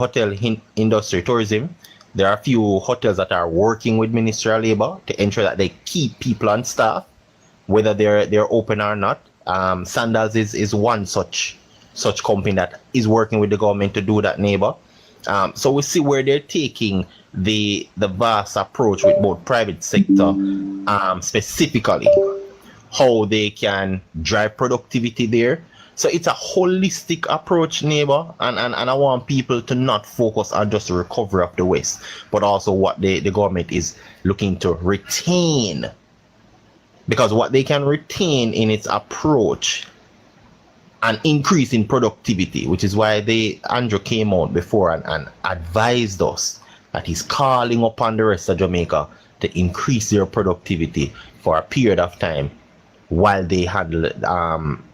hotel industry, tourism, there are a few hotels that are working with Ministry of Labour to ensure that they keep people on staff, whether they're open or not. Sandals is one such company that is working with the government to do that, neighbor. So we see where they're taking the vast approach with both private sector, specifically how they can drive productivity there. So it's a holistic approach, neighbor, and I want people to not focus on just the recovery of the West, but also what the government is looking to retain. Because what they can retain in its approach, an increase in productivity, which is why Andrew came out before and advised us that he's calling upon the rest of Jamaica to increase their productivity for a period of time while they handle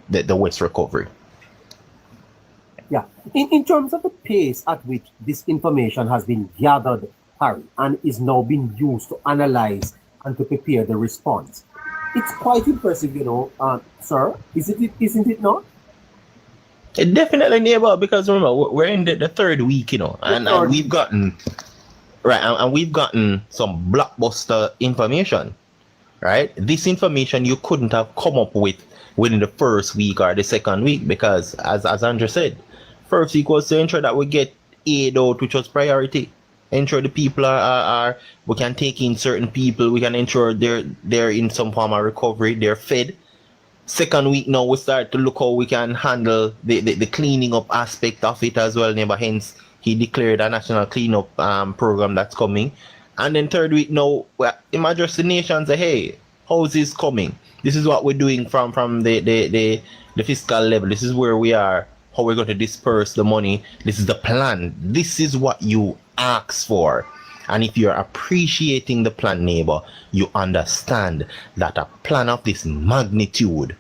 the West recovery. Yeah. In terms of the pace at which this information has been gathered, Harry, and is now being used to analyze and to prepare the response, it's quite impressive, sir. Isn't it not? It definitely, neighbor, because remember, we're in the third week, and we've gotten some blockbuster information, right? This information you couldn't have come up with within the first week or the second week, because as Andrew said, first week was to ensure that we get aid out, which was priority. Ensure the people are we can take in certain people, we can ensure they're in some form of recovery, they're fed. Second week now we start to look how we can handle the cleaning up aspect of it as well, neighbor. Hence he declared a national cleanup program that's coming. And then third week now, imagine the nation say, hey, how's this coming? This is what we're doing from the fiscal level. This is where we are, how we're going to disperse the money. This is the plan. This is what you ask for. And if you're appreciating the plan, neighbor, you understand that a plan of this magnitude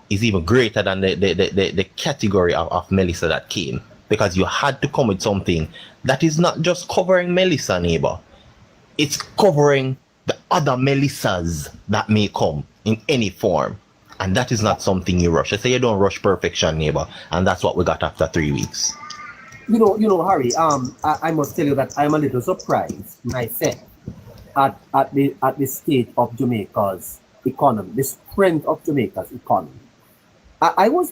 is even greater than the category of Melissa that came, because you had to come with something that is not just covering Melissa, neighbor. It's covering the other Melissas that may come in any form. And that is not something you rush. I say you don't rush perfection, neighbor. And that's what we got after 3 weeks. Harry, I must tell you that I'm a little surprised myself at the state of Jamaica's economy, the strength of Jamaica's economy. I'm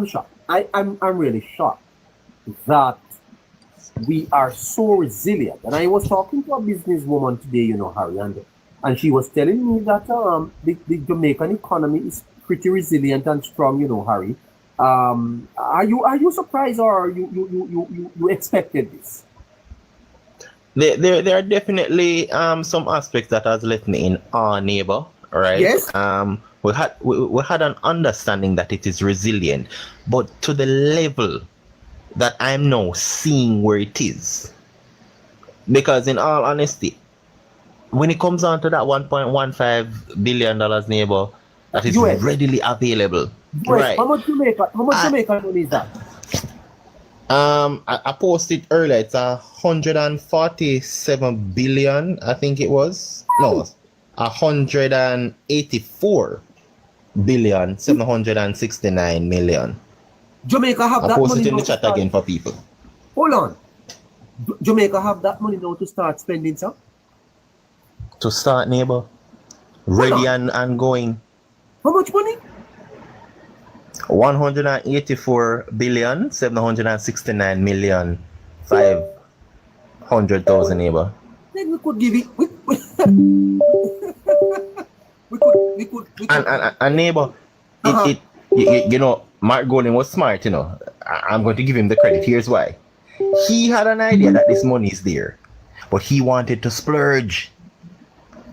shocked. I'm really shocked that we are so resilient. And I was talking to a businesswoman today, Harry, and she was telling me that the Jamaican economy is pretty resilient and strong, Harry. Are you surprised, or you expected this? There are definitely some aspects that has left me in awe, neighbor. Right? Yes. We had an understanding that it is resilient, but to the level that I'm now seeing where it is. Because in all honesty, when it comes down to that $1.15 billion, neighbor, that is US. readily available. US. Right. How much Jamaica money is that? I posted earlier, it's 147 billion, I think it was. No, 184 billion 769 million. Jamaica have that money. I post it in the chat again for people. Hold on. Jamaica have that money now to start spending, sir? To start, neighbor. Ready and going. How much money? 184 billion 769 million 500,000, neighbor. Then we could give it. We could. And neighbor, Mark Golding was smart, I'm going to give him the credit. Here's why. He had an idea that this money is there, but he wanted to splurge.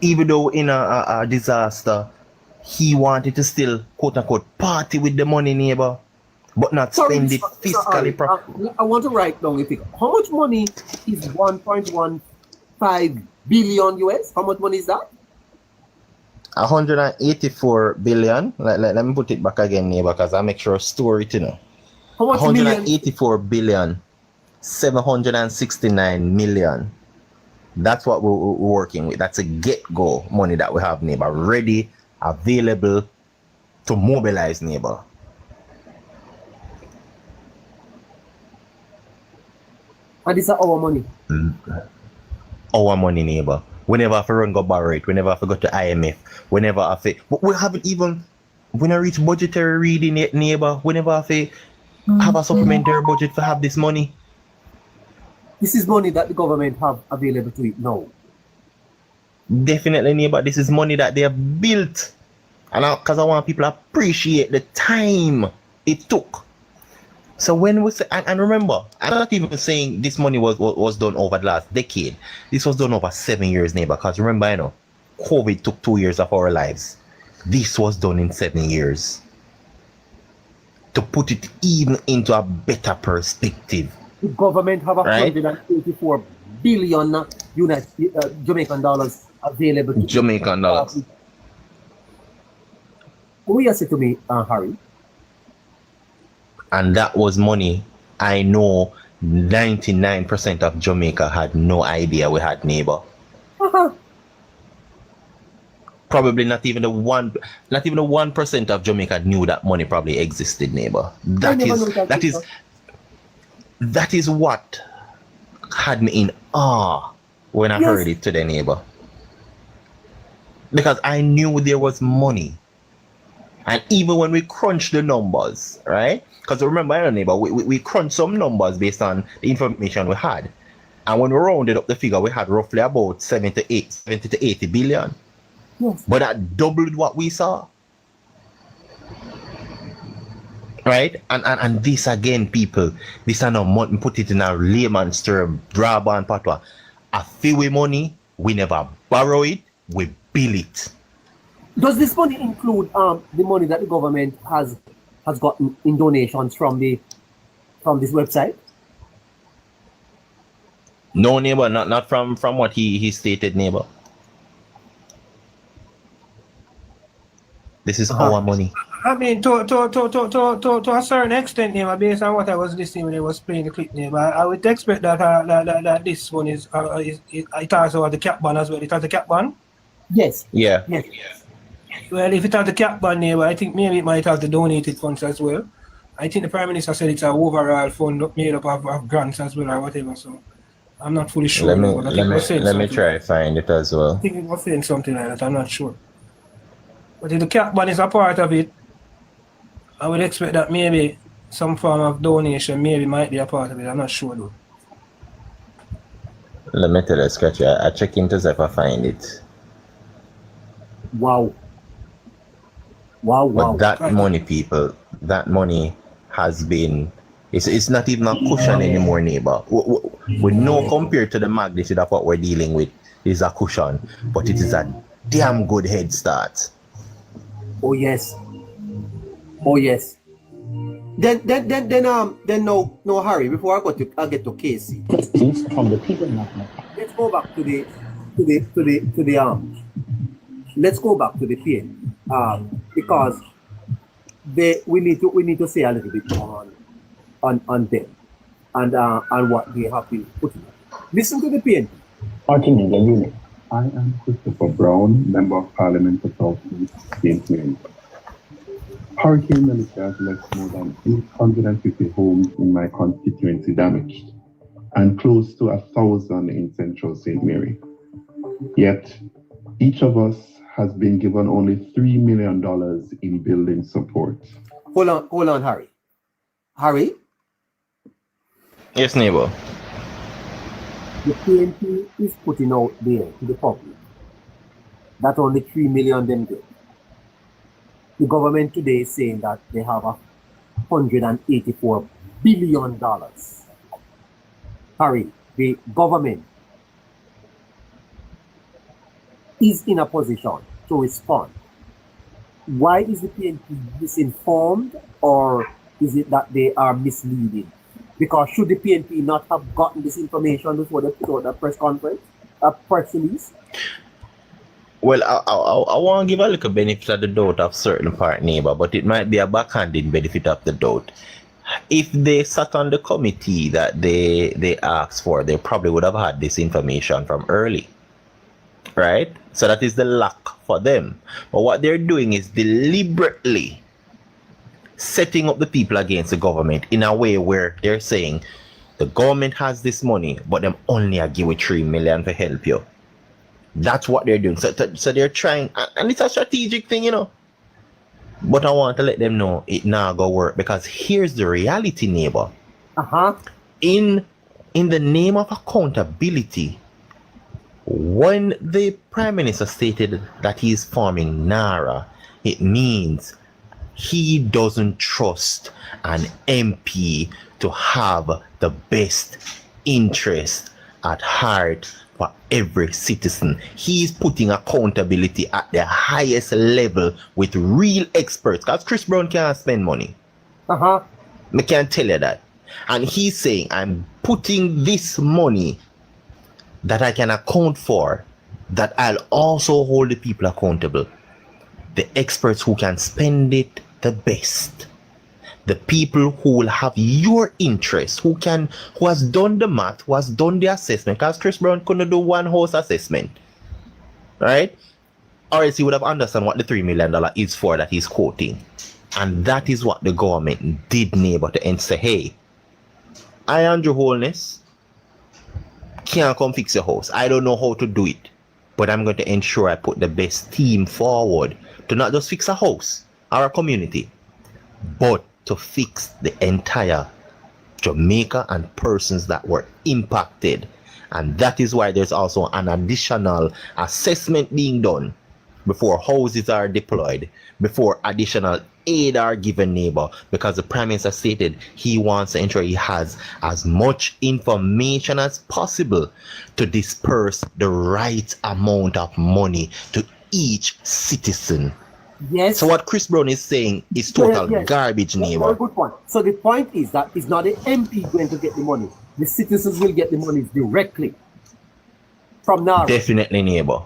Even though in a disaster, he wanted to still, quote unquote, party with the money, neighbor, but not spend it fiscally properly. I want to write down a figure. How much money is 1.15 billion US? How much money is that? 184 billion. Let me put it back again, neighbor, because I make sure store it, How much 184 billion 769 million. That's what we're working with. That's a get-go money that we have, neighbor, ready, available to mobilize, neighbor. And this is our money. Our money, neighbor. We never have to run go borrow it. We never have to go to IMF. We never have to. We haven't even. When I reach budgetary reading yet, neighbor, we never have to have a supplementary budget to have this money. This is money that the government have available to it now. Definitely, neighbor. This is money that they have built. And because I want people to appreciate the time it took. So when we say, and remember, I'm not even saying this money was done over the last decade. This was done over 7 years, neighbor. Because remember, you know, COVID took 2 years of our lives. This was done in 7 years. To put it even into a better perspective. The government have Right? 184 billion Jamaican dollars available. To Jamaican dollars. What you say to me, Harry? And that was money I know 99% of Jamaica had no idea we had, neighbor. Probably not even the 1% of Jamaica knew that money probably existed, neighbor. That is what had me in awe when I heard it today, neighbor. Because I knew there was money. And even when we crunched the numbers, right? Because remember, neighbor, we crunched some numbers based on the information we had. And when we rounded up the figure, we had roughly about 70 to 80 billion. Yes. But that doubled what we saw. Right? And this again, people, this are not put it in a layman's term, drab and patwa. A few money, we never borrow it, we bill it. Does this money include the money that the government has gotten in donations from this website? No, neighbor, not from what he stated, neighbor. This is our money. I mean, to a certain extent, neighbor, based on what I was listening when they was playing the clip, neighbor, I would expect that this one is it also has the cap ban as well. It has the cap ban. Yes. Yeah. Yes. Well, if it has the cap ban, neighbor, I think maybe it might have the donated funds as well. I think the Prime Minister said it's an overall fund made up of grants as well or whatever. So I'm not fully sure. Let me try to find it as well. I think it was saying something like that. I'm not sure. But if the cap ban is a part of it, I would expect that maybe some form of donation maybe might be a part of it. I'm not sure though. Let me tell you, Scratchy, I check into if I find it. Wow. But that money, people, that money has been, it's not even a cushion anymore, neighbor. We know compared to the magnitude of what we're dealing with, is a cushion, but it is a damn good head start. Oh yes. Oh yes. Then no hurry before I get to Casey. From the people. Let's go back to the let's go back to the pain. Because we need to say a little bit more on them and what they have been putting. Listen to the pain. I am Christopher Brown, Member of Parliament for South East St. Mary. Hurricane Melissa has left more than 850 homes in my constituency damaged and close to 1,000 in Central St. Mary. Yet, each of us has been given only $3 million in building support. Hold on, Harry. Harry? Yes, neighbor. The PNP is putting out there to the public that only 3 million them get. The government today is saying that they have $184 billion. Harry, the government is in a position to respond. Why is the PNP misinformed, or is it that they are misleading? Because should the PNP not have gotten this information before they put out a press conference, a press release? Well, I want to give a little benefit of the doubt of certain part, neighbor, but it might be a backhanded benefit of the doubt. If they sat on the committee that they asked for, they probably would have had this information from early, right? So that is the lack for them. But what they're doing is deliberately setting up the people against the government in a way where they're saying the government has this money, but them only give you 3 million to help you. That's what they're doing. So they're trying, and it's a strategic thing, you know. But I want to let them know it now go work, because here's the reality, neighbor. In the name of accountability, when the Prime Minister stated that he's forming NARA, it means he doesn't trust an MP to have the best interest at heart for every citizen. He's putting accountability at the highest level with real experts, because Chris Brown can't spend money. I can't tell you that. And he's saying, I'm putting this money that I can account for, that I'll also hold the people accountable. The experts who can spend it the best. The people who will have your interest, who has done the math, who has done the assessment, because Chris Brown couldn't do one house assessment. Right? Or else he would have understood what the $3 million is for that he's quoting. And that is what the government did, neighbor, to end say, hey, I, Andrew Holness, can't come fix your house. I don't know how to do it. But I'm going to ensure I put the best team forward to not just fix a house or a community, but to fix the entire Jamaica and persons that were impacted. And that is why there's also an additional assessment being done before houses are deployed, before additional aid are given, neighbor, because the Prime Minister stated he wants to ensure he has as much information as possible to disperse the right amount of money to each citizen. Yes. So what Chris Brown is saying is total garbage, neighbor. Very good point. So the point is that it's not the MP going to get the money. The citizens will get the money directly from now. Definitely, neighbor.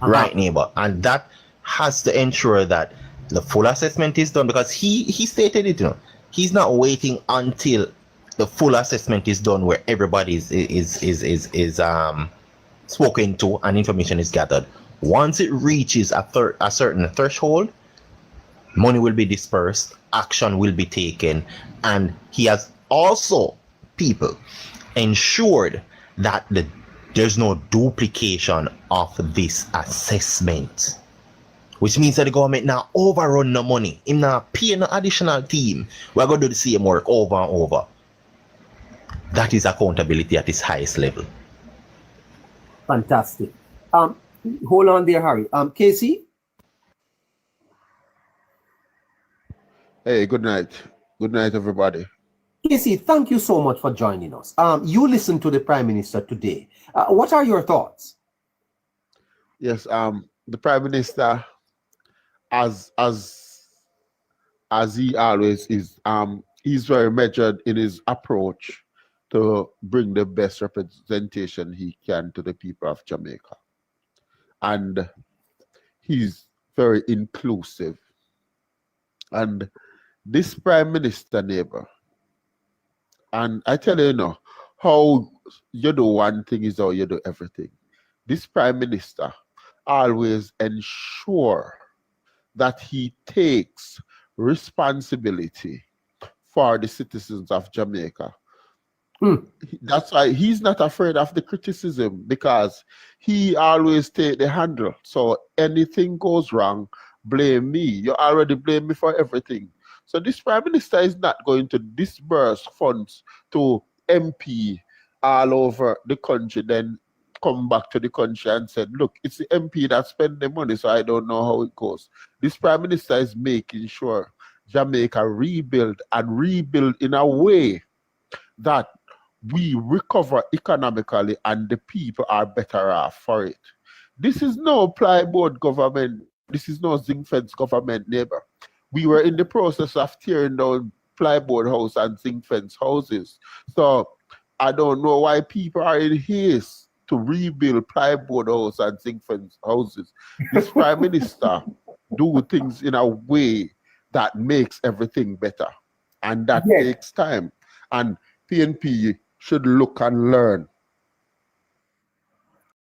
Right, neighbor. And that has to ensure that the full assessment is done, because he stated it, you know. He's not waiting until the full assessment is done where everybody is spoken to and information is gathered. Once it reaches a certain threshold, money will be dispersed, action will be taken, and he has also, people, ensured that there's no duplication of this assessment. Which means that the government now overrun the money. Him now pay no additional team. We're going to do the same work over and over. That is accountability at its highest level. Fantastic. Hold on there, Harry. Casey? Hey, good night. Good night, everybody. Casey, thank you so much for joining us. You listened to the Prime Minister today. What are your thoughts? Yes, the Prime Minister, as he always is, he's very measured in his approach to bring the best representation he can to the people of Jamaica. And he's very inclusive. And this Prime Minister, neighbor, and I tell you, now, how you do one thing is how you do everything. This Prime Minister always ensure that he takes responsibility for the citizens of Jamaica. That's why he's not afraid of the criticism, because he always take the handle. So anything goes wrong, blame me. You already blame me for everything. So this Prime Minister is not going to disburse funds to MP all over the country, then come back to the country and said, look, it's the MP that spent the money, so I don't know how it goes. This Prime Minister is making sure Jamaica rebuild, and rebuild in a way that we recover economically and the people are better off for it. This is no plyboard government. This is no zinc fence government, neighbor. We were in the process of tearing down plyboard house and zinc fence houses. So I don't know why people are in haste to rebuild plyboard house and zinc fence houses. This Prime Minister do things in a way that makes everything better. And that takes time. And PNP should look and learn.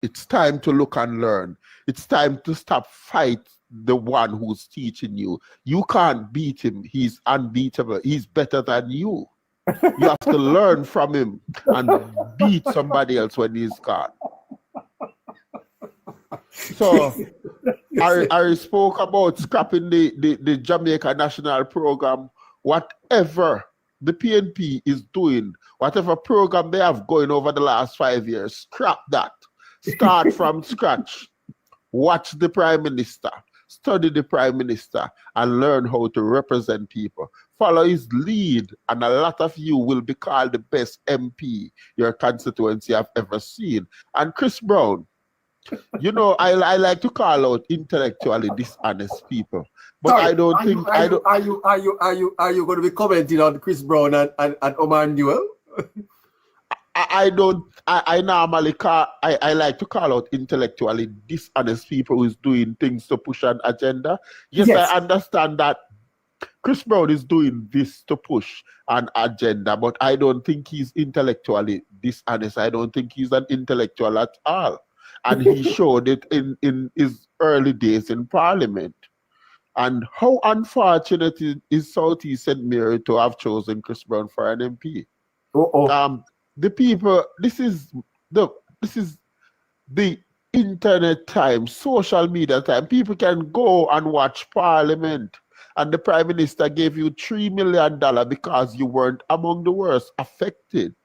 It's time to look and learn. It's time to stop fight the one who's teaching you. You can't beat him. He's unbeatable. He's better than you. You have to learn from him and beat somebody else when he's caught. So I spoke about scrapping the Jamaica National Program. Whatever the PNP is doing, whatever program they have going over the last 5 years, scrap that. Start from scratch. Watch the Prime Minister, study the Prime Minister, and learn how to represent people. Follow his lead, and a lot of you will be called the best MP your constituency have ever seen. And Chris Brown, you know, I like to call out intellectually dishonest people, but Sorry, I don't think are you going to be commenting on Chris Brown and Omar Newell? I normally I like to call out intellectually dishonest people who's doing things to push an agenda. Yes, I understand that Chris Brown is doing this to push an agenda, but I don't think he's intellectually dishonest. I don't think he's an intellectual at all. And he showed it in his early days in Parliament. And how unfortunate is Southeast St. Mary to have chosen Chris Brown for an MP. The people, this is the internet time, social media time. People can go and watch Parliament, and the Prime Minister gave you $3 million because you weren't among the worst affected.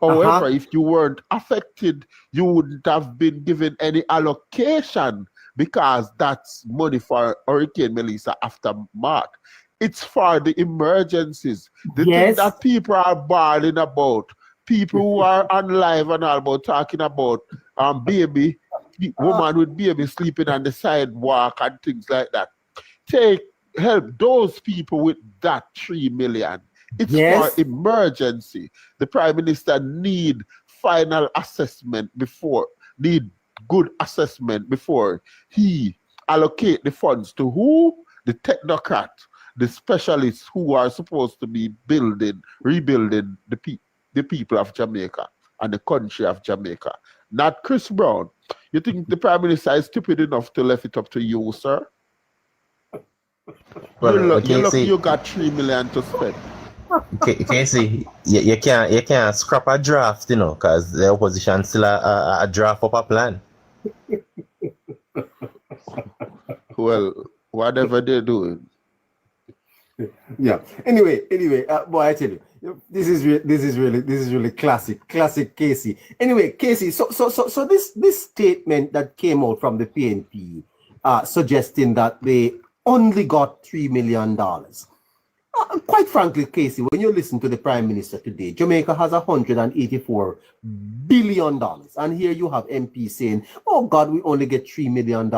However, if you weren't affected, you wouldn't have been given any allocation because that's money for Hurricane Melissa aftermath. It's for the emergencies. The thing that people are bawling about, people who are on live and all about talking about baby, woman with baby sleeping on the sidewalk and things like that. Help those people with that 3 million. It's for emergency. The Prime Minister need final assessment need good assessment before he allocate the funds to who? The technocrat, the specialists who are supposed to be rebuilding the people of Jamaica and the country of Jamaica. Not Chris Brown. You think the Prime Minister is stupid enough to left it up to you, sir? Well, you got 3 million to spend. Casey, you can't scrap a draft, you know, because the opposition still a draft up a plan. Well, whatever they're doing. Yeah. Anyway, boy, I tell you, this is really classic Casey. Anyway, Casey, so this statement that came out from the PNP, suggesting that they only got $3 million. Quite frankly, Casey, when you listen to the Prime Minister today, Jamaica has $184 billion. And here you have MP saying, oh God, we only get $3 million.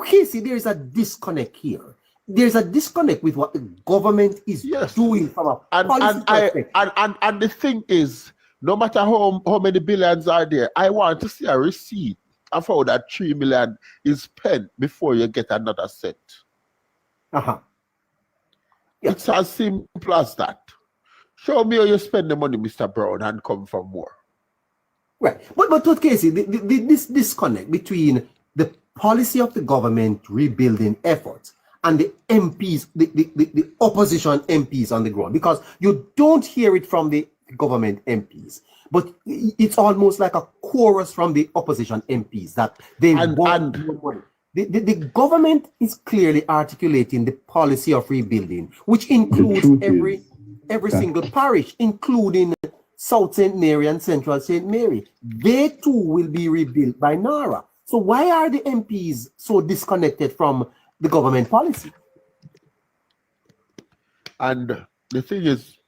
Casey, there is a disconnect here. There's a disconnect with what the government is doing from a policy perspective. And the thing is, no matter how many billions are there, I want to see a receipt of how that 3 million is spent before you get another set. It's as simple as that. Show me how you spend the money, Mr. Brown, and come for more. Right. But Casey, this disconnect between the policy of the government rebuilding efforts and the MPs, the opposition MPs on the ground, because you don't hear it from the government MPs, but it's almost like a chorus from the opposition MPs that they want more money. The government is clearly articulating the policy of rebuilding, which includes every single parish, including South St. Mary and Central St. Mary. They too will be rebuilt by NARA. So why are the MPs so disconnected from the government policy? And the thing is,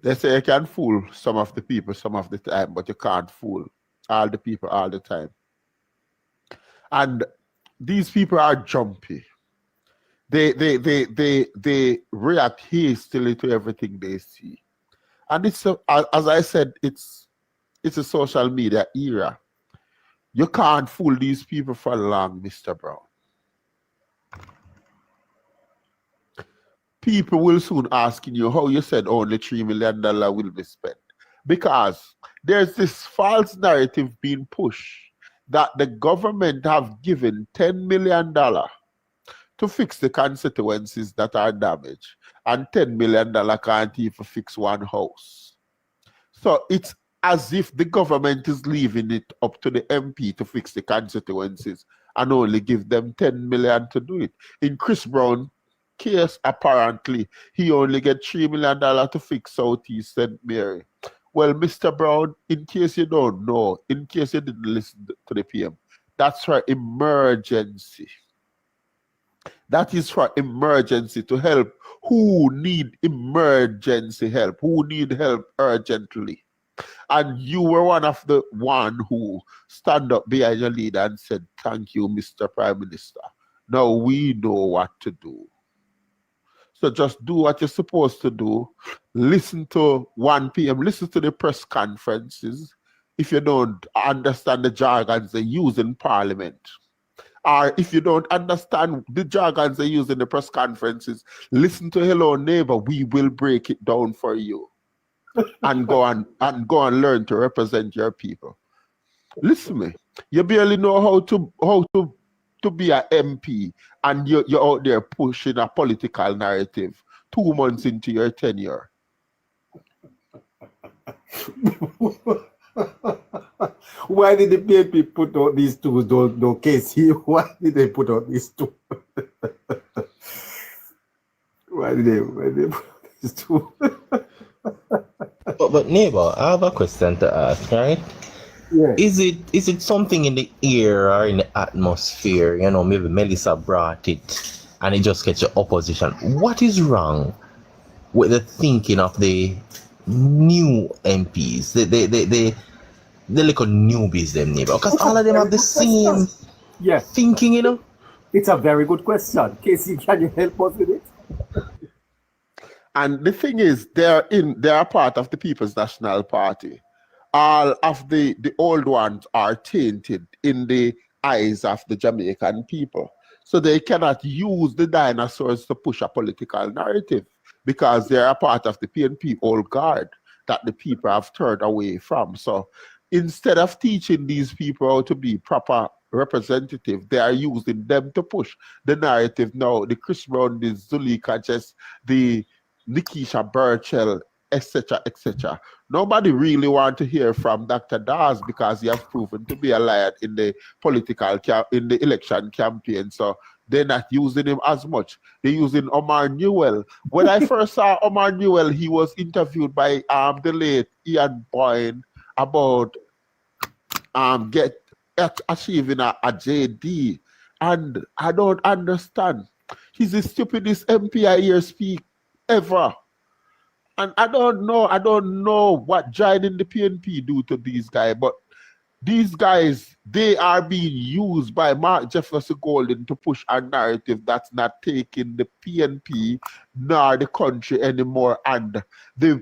they say you can fool some of the people some of the time, but you can't fool all the people all the time. And these people are jumpy. They react hastily to everything they see. And it's as I said, it's a social media era. You can't fool these people for long, Mr. Brown. People will soon asking you how you said only $3 million will be spent. Because there's this false narrative being pushed that the government have given $10 million to fix the constituencies that are damaged. and $10 million can't even fix one house. So it's as if the government is leaving it up to the MP to fix the constituencies and only give them $10 million to do it. In Chris Brown's case, apparently, he only get $3 million to fix Southeast St. Mary. Well, Mr. Brown, in case you don't know, in case you didn't listen to the PM, that's for emergency. That is for emergency, to help who need emergency help, who need help urgently. And you were one of the one who stand up behind your leader and said, thank you, Mr. Prime Minister. Now we know what to do. So just do what you're supposed to do. Listen to 1 p.m. Listen to the press conferences. If you don't understand the jargons they use in Parliament, or if you don't understand the jargons they use in the press conferences, listen to Hello Neighbor. We will break it down for you, and go and learn to represent your people. Listen to me. You barely know how to be an MP, and you're out there pushing a political narrative 2 months into your tenure. Why did the PNP put out these two, though, Casey? Why did they put out these two? Why did they put out these two? But neighbor, I have a question to ask, right? Yeah. Is it something in the air or in the atmosphere? You know, maybe Melissa brought it and it just gets your opposition. What is wrong with the thinking of the new MPs? The little newbies, them neighbor? Because all of them have the same thinking, you know? It's a very good question. Casey, can you help us with it? And the thing is, they are part of the People's National Party. All of the old ones are tainted in the eyes of the Jamaican people. So they cannot use the dinosaurs to push a political narrative, because they are part of the PNP old guard that the people have turned away from. So instead of teaching these people how to be proper representative, they are using them to push the narrative now. The Chris Brown, the Zulika Jess, the Nikisha Burchell, etc., etc. Nobody really wants to hear from Dr. Dawes because he has proven to be a liar in the in the election campaign. So they're not using him as much. They're using Omar Newell. When I first saw Omar Newell, he was interviewed by the late Ian Boyne about achieving a JD, and I don't understand. He's the stupidest MP I hear speak ever. And I don't know what joining the PNP do to these guys, but these guys, they are being used by Mark Jefferson Golden to push a narrative that's not taking the PNP nor the country anymore. And the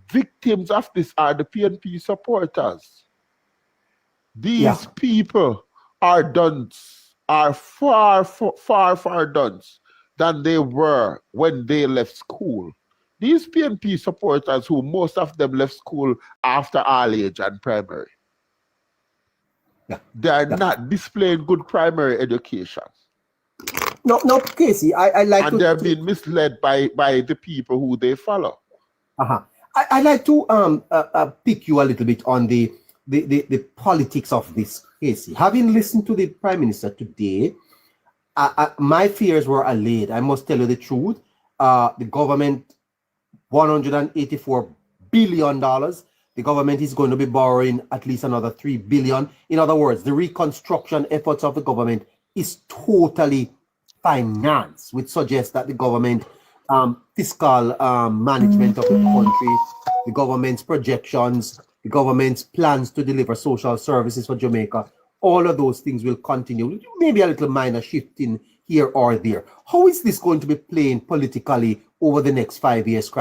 victims of this are the PNP supporters. These people are dunce, are far dunce than they were when they left school. These PNP supporters, who most of them left school after all age and primary, they are not displaying good primary education. No, Casey, I like and they're being misled by the people who they follow. I like to pick you a little bit on the politics of this, Casey. Having listened to the Prime Minister today, my fears were allayed. I must tell you the truth. The government, $184 billion. The government is going to be borrowing at least another $3 billion. In other words, the reconstruction efforts of the government is totally financed, which suggests that the government fiscal management of the country, the government's projections, the government's plans to deliver social services for Jamaica, all of those things will continue. Maybe a little minor shifting here or there. How is this going to be playing politically over the next 5 years,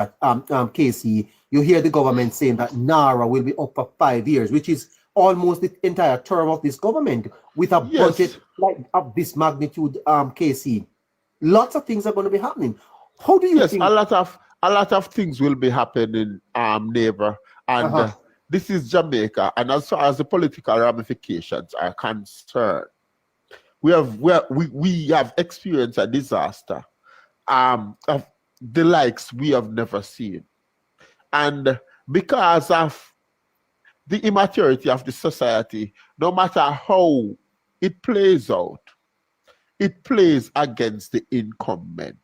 Casey? You hear the government saying that NARA will be up for 5 years, which is almost the entire term of this government, with a budget like of this magnitude, Casey. Lots of things are going to be happening. How do you think? A lot of things will be happening, neighbor, and this is Jamaica. And as far as the political ramifications are concerned, we have experienced a disaster. the likes we have never seen. And because of the immaturity of the society, no matter how it plays out, it plays against the incumbent.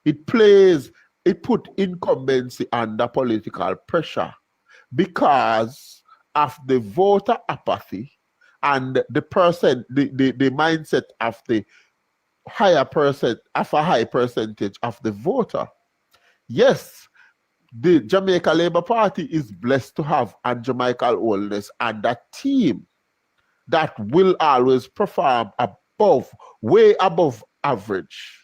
It put incumbency under political pressure because of the voter apathy and the mindset of the high percentage of the voter. Yes, the Jamaica Labour Party is blessed to have a Jamaica Oldness and a team that will always perform way above average,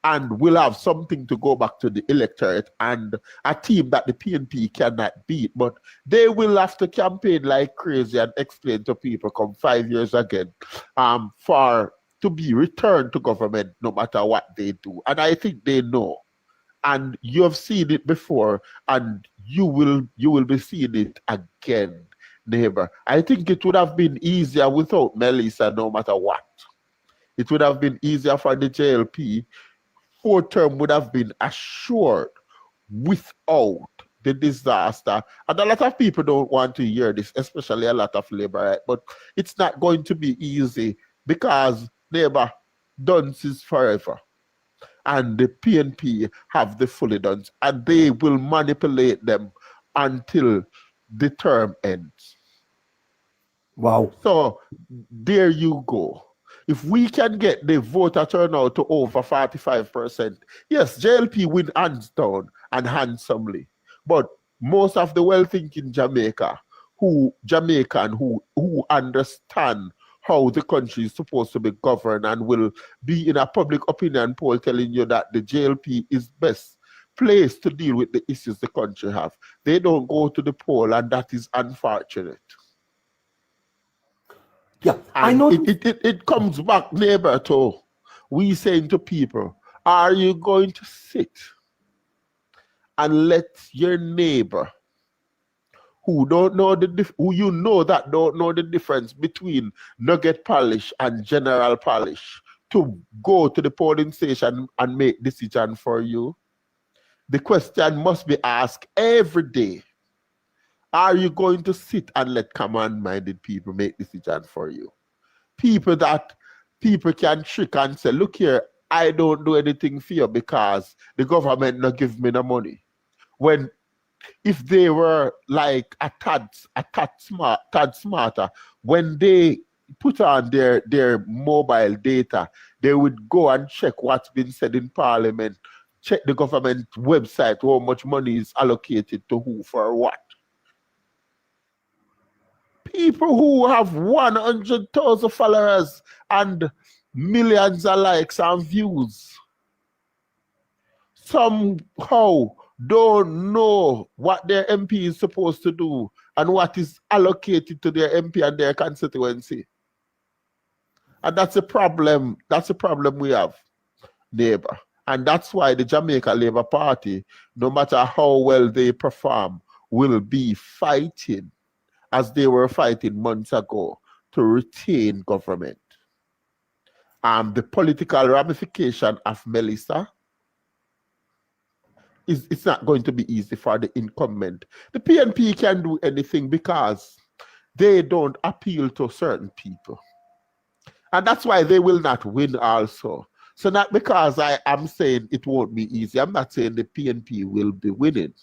and will have something to go back to the electorate, and a team that the PNP cannot beat. But they will have to campaign like crazy and explain to people come 5 years again to be returned to government no matter what they do. And I think they know. And you have seen it before, and you will be seeing it again, neighbor. I think it would have been easier without Melissa no matter what. It would have been easier for the JLP. 4th term would have been assured without the disaster. And a lot of people don't want to hear this, especially a lot of Labour, right? But it's not going to be easy because, neighbor, dunce is forever. And the PNP have the fully done, and they will manipulate them until the term ends. Wow. So there you go. If we can get the voter turnout to over 45%, yes, JLP win hands down and handsomely. But most of the well-thinking Jamaican who understand how the country is supposed to be governed and will be in a public opinion poll telling you that the JLP is best placed to deal with the issues the country have. They don't go to the poll, and that is unfortunate. Yeah, and I know. It comes back, neighbor, to we saying to people, are you going to sit and let your neighbor who don't know who you know that don't know the difference between nugget polish and general polish to go to the polling station and make decision for you? The question must be asked every day. Are you going to sit and let command-minded people make decisions for you? People that people can trick and say, look here, I don't do anything for you because the government not give me the money. When if they were like a tad smarter, when they put on their mobile data, they would go and check what's been said in Parliament, check the government website, how much money is allocated to who for what. People who have 100,000 followers and millions of likes and views somehow don't know what their MP is supposed to do and what is allocated to their MP and their constituency. And that's a problem. That's a problem we have, neighbor. And that's why the Jamaica Labour Party, no matter how well they perform, will be fighting as they were fighting months ago to retain government. The political ramification of Melissa, it's not going to be easy for the incumbent. The PNP can do anything because they don't appeal to certain people. And that's why they will not win also. So not because I am saying it won't be easy. I'm not saying the PNP will be winning.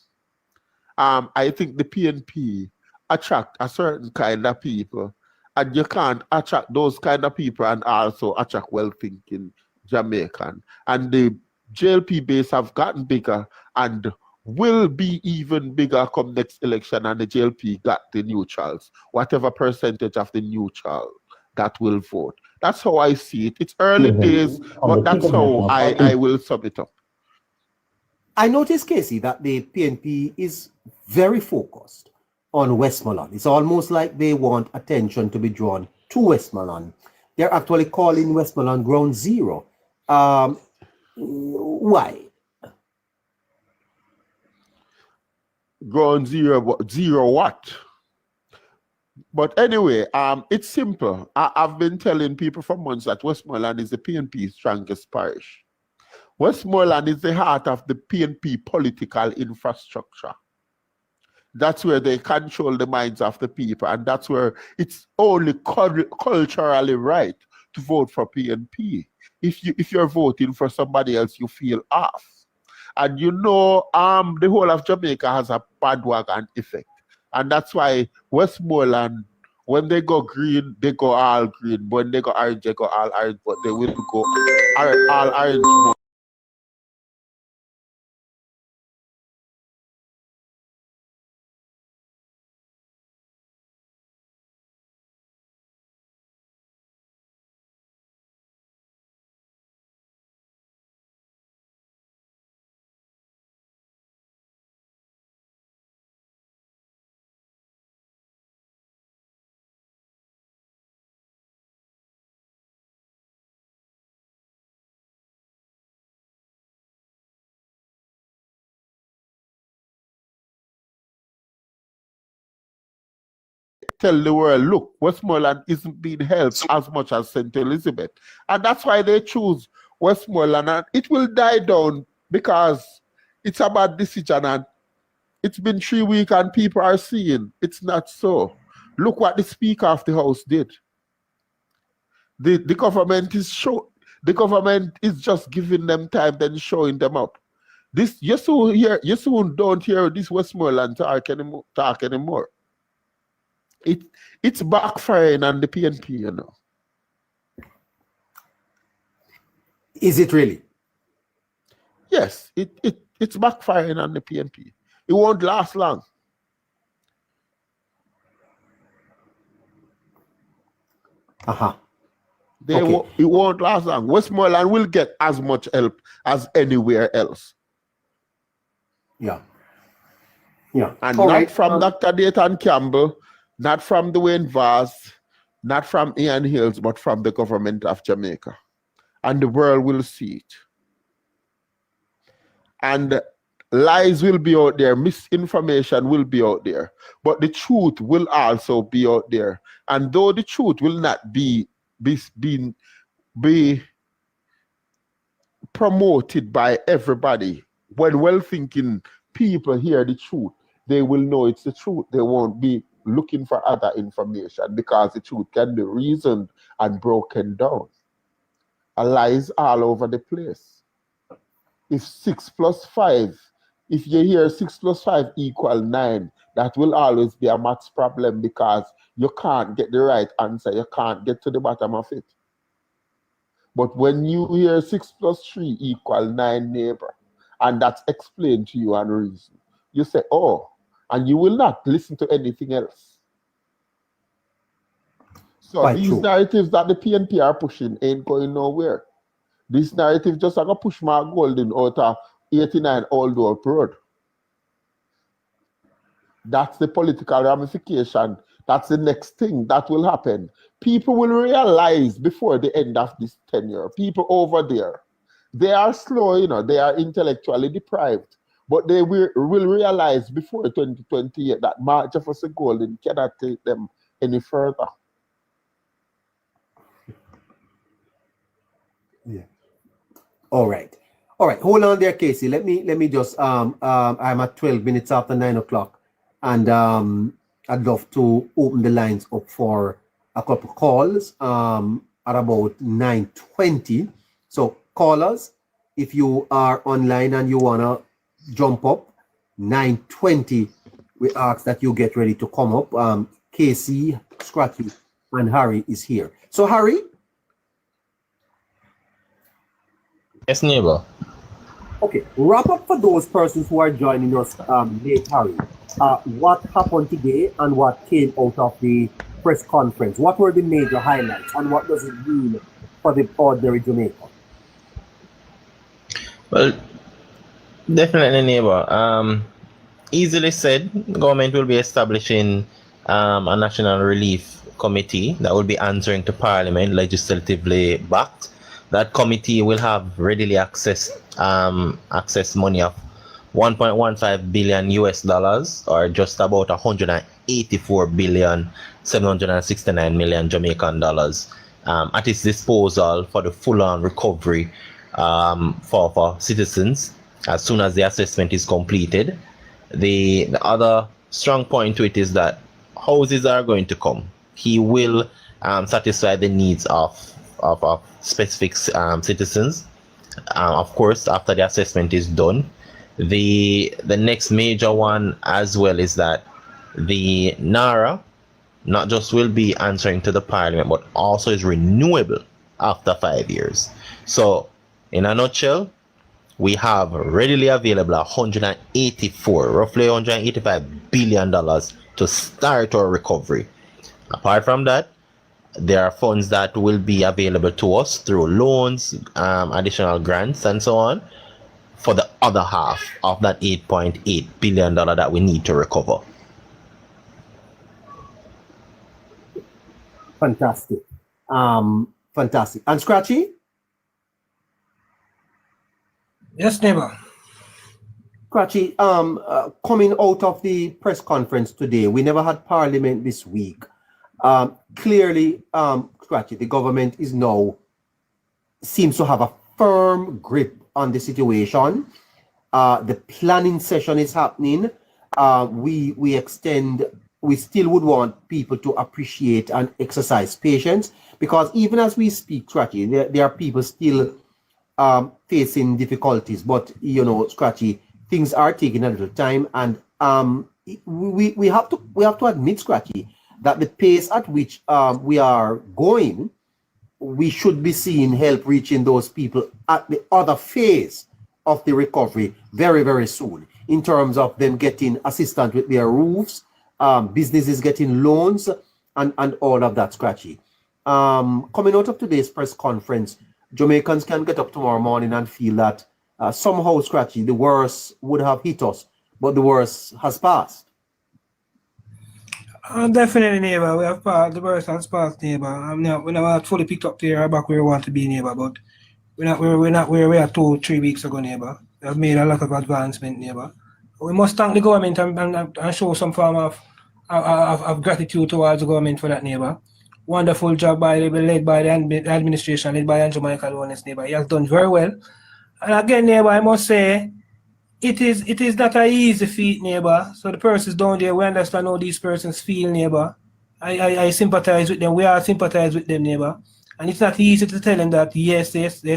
I think the PNP attract a certain kind of people, and you can't attract those kind of people and also attract well-thinking Jamaican. And the JLP base have gotten bigger and will be even bigger come next election, and the JLP got the neutrals, whatever percentage of the neutral that will vote. That's how I see it. It's early days, but that's how I will sum it up. I noticed, Casey, that the PNP is very focused on Westmoreland. It's almost like they want attention to be drawn to Westmoreland. They're actually calling Westmoreland Ground Zero. Why? Ground zero, zero what? But anyway, it's simple. I've been telling people for months that Westmoreland is the PNP's strongest parish. Westmoreland is the heart of the PNP political infrastructure. That's where they control the minds of the people, and that's where it's only culturally right to vote for PNP. If you're voting for somebody else, you feel off. And you know, the whole of Jamaica has a bandwagon effect, and that's why Westmoreland, when they go green, they go all green. When they go orange, they go all orange. But they will go all orange. Tell the world, look, Westmoreland isn't being helped as much as St. Elizabeth. And that's why they choose Westmoreland. And it will die down because it's a bad decision. And it's been 3 weeks and people are seeing it's not so. Look what the Speaker of the House did. The government is just giving them time, then showing them up. This you soon don't hear this Westmoreland talk anymore. It's backfiring on the PNP, you know. Is it really? Yes, it's backfiring on the PNP. It won't last long. It won't last long. Westmoreland will get as much help as anywhere else. Yeah. And not from Dr. Dayton Campbell, not from Dwayne Vaz, not from Ian Hills, but from the government of Jamaica. And the world will see it. And lies will be out there, misinformation will be out there, but the truth will also be out there. And though the truth will not be promoted by everybody, when well-thinking people hear the truth, they will know it's the truth. They won't be looking for other information because the truth can be reasoned and broken down. A lie is all over the place. If 6 plus 5, if you hear 6 plus 5 equal 9, that will always be a maths problem because you can't get the right answer. You can't get to the bottom of it. But when you hear 6 plus 3 equal 9, neighbor, and that's explained to you and reason, you say, oh, and you will not listen to anything else. So Quite these true. narratives that the PNP are pushing ain't going nowhere. This narrative just like a push Mark Golden out of 89 Old Oak Road. That's the political ramification. That's the next thing that will happen. People will realize before the end of this tenure, people over there, they are slow, you know, they are intellectually deprived, but they will realize before 2028 that Mark Jefferson Golden cannot take them any further. Yeah. All right. Hold on there, Casey. Let me just I'm at 12 minutes after 9 o'clock, and I'd love to open the lines up for a couple of calls at about 9:20. So callers, if you are online and you wanna jump up, 9:20, we ask that you get ready to come up. Casey, Scratchy, and Harry is here. So Harry. Yes, neighbor. Okay, wrap up for those persons who are joining us late, Harry. What happened today and what came out of the press conference? What were the major highlights and what does it mean for the ordinary Jamaican? Well, definitely, neighbor. Easily said, the government will be establishing a national relief committee that will be answering to Parliament, legislatively backed. That committee will have readily access money of 1.15 billion US dollars, or just about 184 billion 769 million Jamaican dollars at its disposal for the full-on recovery for citizens as soon as the assessment is completed. The other strong point to it is that houses are going to come. He will satisfy the needs of specific citizens. Of course, after the assessment is done. The next major one as well is that the NARA not just will be answering to the parliament, but also is renewable after 5 years. So in a nutshell, we have readily available roughly $185 billion to start our recovery. Apart from that, there are funds that will be available to us through loans, additional grants, and so on, for the other half of that $8.8 billion that we need to recover. Fantastic. Fantastic. And Scratchy? Yes, neighbor. Scratchy, coming out of the press conference today, we never had parliament this week. Clearly, Scratchy, the government is now seems to have a firm grip on the situation. The planning session is happening. We still would want people to appreciate and exercise patience, because even as we speak, Scratchy, there are people still facing difficulties. But you know, Scratchy, things are taking a little time, and we have to admit, Scratchy, that the pace at which we are going, we should be seeing help reaching those people at the other phase of the recovery very, very soon, in terms of them getting assistance with their roofs, businesses getting loans, and all of that, Scratchy. Coming out of today's press conference, Jamaicans can get up tomorrow morning and feel that somehow, Scratchy, the worst would have hit us, but the worst has passed. Definitely, neighbor. We have passed, the worst has passed, neighbor. We're not fully picked up there back where we want to be, neighbor, but we're not where we are 2-3 weeks ago, neighbor. We have made a lot of advancement, neighbor. We must thank the government and show some form of gratitude towards the government for that, neighbor. Wonderful job led by the administration, led by Jamaica Wellness, neighbor. He has done very well. And again, neighbor, I must say, it is not an easy feat, neighbor. So the persons down there, we understand how these persons feel, neighbor. I sympathize with them. We all sympathize with them, neighbor. And it's not easy to tell them that yes,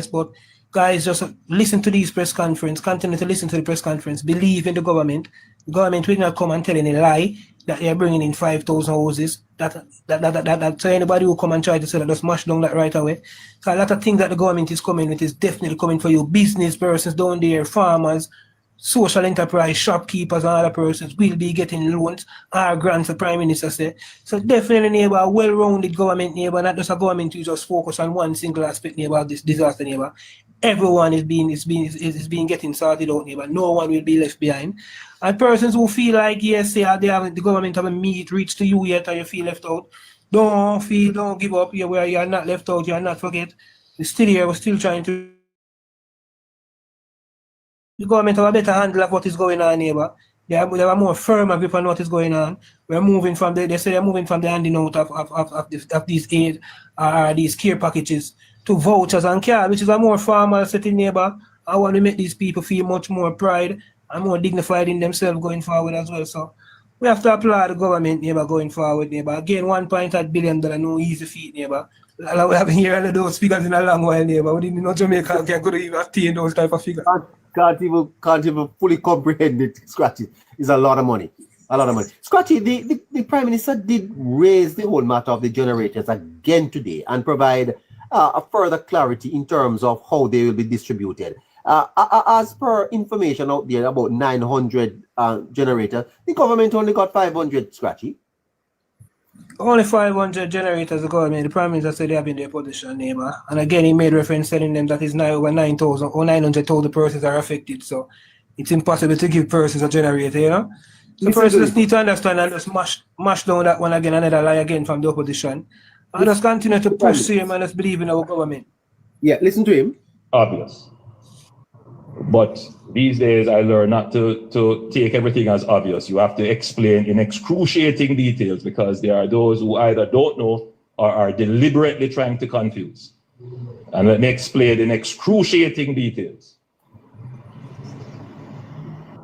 but guys, just listen to these press conference, continue to listen to the press conference, believe in the government. The government will not come and tell any lie that they are bringing in 5,000 houses. That so anybody who come and try to say that, just smash down that right away. So a lot of things that the government is coming with is definitely coming for you. Business persons down there, farmers, social enterprise, shopkeepers, and other persons will be getting loans or grants, the Prime Minister said. So definitely, neighbor, a well-rounded government, neighbor, not just a government who just focus on one single aspect, neighbor, of this disaster, neighbor. Everyone is being getting sorted out, neighbor. No one will be left behind. And persons who feel like, yes, the government haven't reached to you yet, or you feel left out, don't give up. You are not left out, you are not forget. We're still here, we're still trying to. The government have a better handle of what is going on, neighbor. They have a more firm grip on what is going on. We're moving from they say they're moving from the handing out of these aid these care packages to vouchers and care, which is a more formal setting, neighbor. I want to make these people feel much more pride and more dignified in themselves going forward as well. So we have to applaud the government, neighbor, going forward, neighbor. Again, $1.8 billion, no easy feat, neighbor. We haven't heard those figures in a long while, neighbor. We didn't know Jamaica could even attain those type of figures. Can't even fully comprehend it, Scratchy. It's a lot of money. A lot of money. Scratchy, the Prime Minister did raise the whole matter of the generators again today and provide a further clarity in terms of how they will be distributed. As per information out there, about 900 generators, the government only got 500, Scratchy. Only 500 generators, the government, the Prime Minister said they have in their position, neighbor. And again, he made reference telling them that is now over 9,000 or 900,000 persons are affected. So it's impossible to give persons a generator, you know. The persons need to understand and just mash down that one again, another lie again from the opposition. And just continue to push him and just believe in our government. Yeah, listen to him. Obvious. But these days I learn not to take everything as obvious. You have to explain in excruciating details, because there are those who either don't know or are deliberately trying to confuse. And let me explain in excruciating details.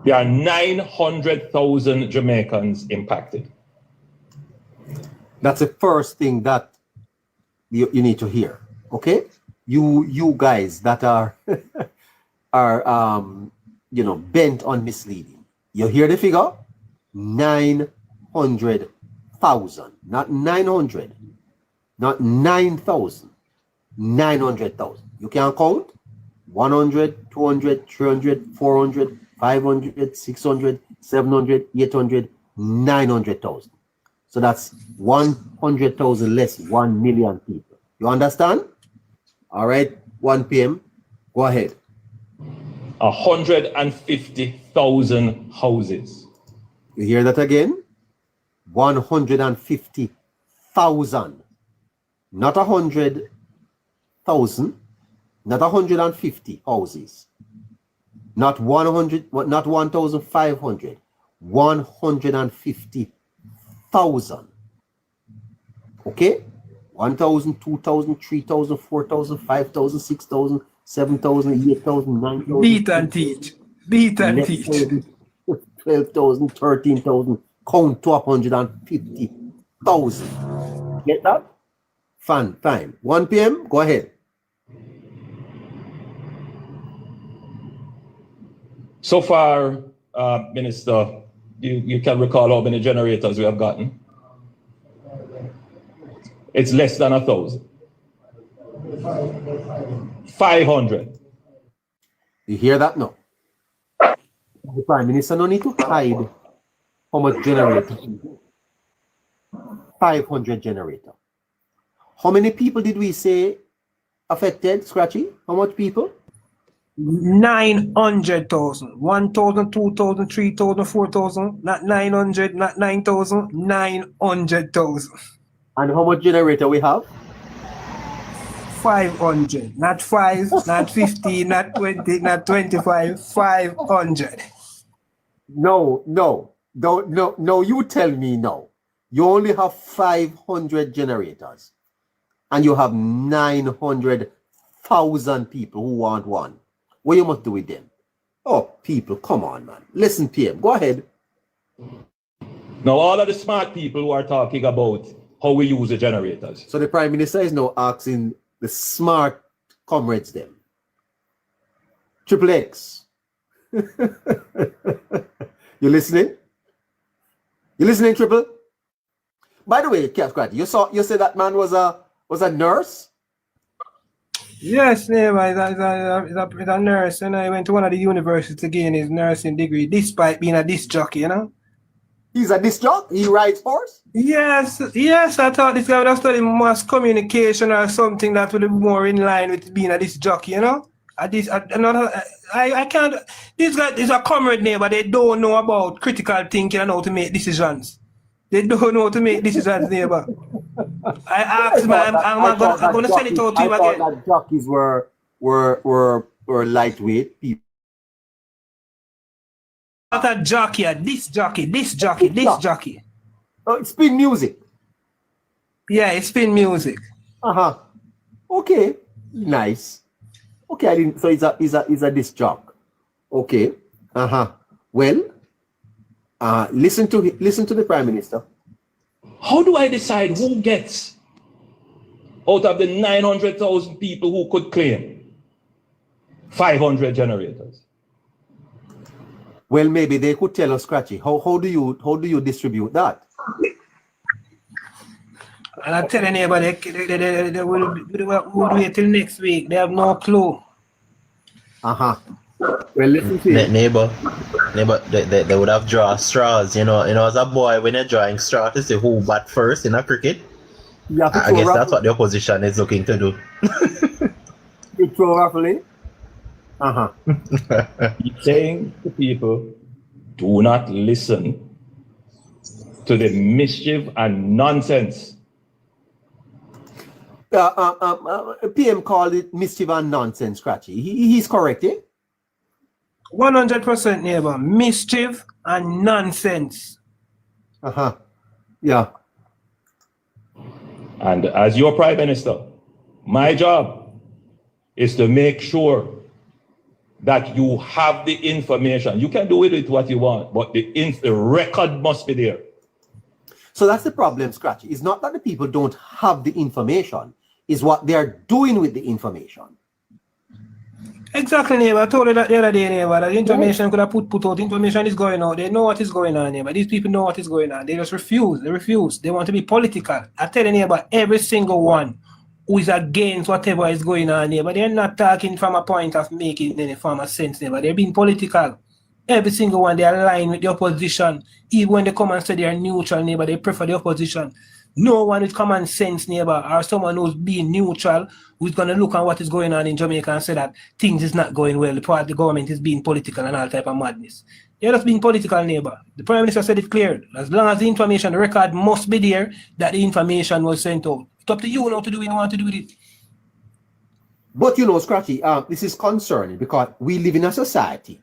There are 900,000 Jamaicans impacted. That's the first thing that you need to hear. Okay? You guys that are bent on misleading. You hear the figure? 900,000. Not 900. Not 9,000. 900,000. You can count 100, 200, 300, 400, 500, 600, 700, 800, 900,000. So that's 100,000 less 1 million people. You understand? All right, 1 p.m. Go ahead. 150,000 houses. You hear that again? 150,000. Not 100,000. Not 150 houses. Not 100. Not 1,500. 150,000. Okay? 1,000, 2,000, 3,000, 4,000, 5,000, 6,000, 7,000, 8,000, 9,000. Beat and teach. Beat and teach. 12,000, 13,000. Count to 150,000. Get that? Fine. 1 p.m. Go ahead. So far, Minister, you can recall how many generators we have gotten? It's less than 1,000. 500. You hear that? No. The Prime Minister no need to hide how much generator. 500 generator. How many people did we say affected, Scratchy? How much people? 900,000. 1,000, 2,000, 3,000, 4,000. Not 900, not 9,000. 900,000. And how much generator we have? 500. Not 5, not 50, not 20, not 25. 500. No, you tell me no. You only have 500 generators. And you have 900,000 people who want one. What you must do with them? Oh, people, come on, man. Listen, PM, go ahead. Now, all of the smart people who are talking about how we use the generators. So the Prime Minister is now asking the smart comrades them. Triple X. You listening? You listening, Triple? By the way, Capcrat, you said that man was a nurse? Yes, neighbor, he's a nurse, and I went to one of the universities to gain his nursing degree, despite being a disc jockey, you know? He's a disc jockey? He rides horse? Yes, I thought this guy would have studied mass communication or something that would be more in line with being a disc jockey, you know? I can't. These guys is a comrade neighbor. They don't know about critical thinking and how to make decisions. They don't know how to make decisions, neighbor. I asked man, I'm gonna send it out to him again. I thought that jockeys were lightweight people. Not a jockey, a disc jockey. Oh, it's spin music. Yeah, it's spin music. Okay, nice. Okay, I didn't. So he's a disc jock. Okay. Well, listen to the Prime Minister. How do I decide who gets out of the 900,000 people who could claim 500 generators? Well, maybe they could tell us, Scratchy. How do you distribute that? And I tell anybody they will wait till next week. They have no clue. Well, listen to it. Neighbor, they would have drawn straws, you know, as a boy when you're drawing straws to see who bat first in a cricket. I guess that's what the opposition is looking to do. You throw raffle. He's saying to people, do not listen to the mischief and nonsense. PM called it mischief and nonsense, Scratchy. He's correct, eh? 100% neighbor. Mischief and nonsense. Yeah. And as your Prime Minister, my job is to make sure that you have the information. You can do with it what you want, but the record must be there. So that's the problem, Scratchy. It's not that the people don't have the information, it's what they're doing with the information. Exactly, neighbor. I told you that the other day, neighbor, that the information could have put out. Information is going out. They know what is going on, neighbor. These people know what is going on. They just refuse. They refuse. They want to be political. I tell you, neighbor, every single one who is against whatever is going on, neighbor, they're not talking from a point of making any form of sense, neighbor. They're being political. Every single one, they align with the opposition. Even when they come and say they are neutral, neighbor, they prefer the opposition. No one with common sense, neighbor, or someone who's being neutral, who's going to look at what is going on in Jamaica and say that things is not going well. The government is being political and all type of madness. They're just being political, neighbor. The Prime Minister said it clear. As long as the information, the record must be there that the information was sent out. It's up to you now to do what you want to do with it. But you know, Scratchy, this is concerning because we live in a society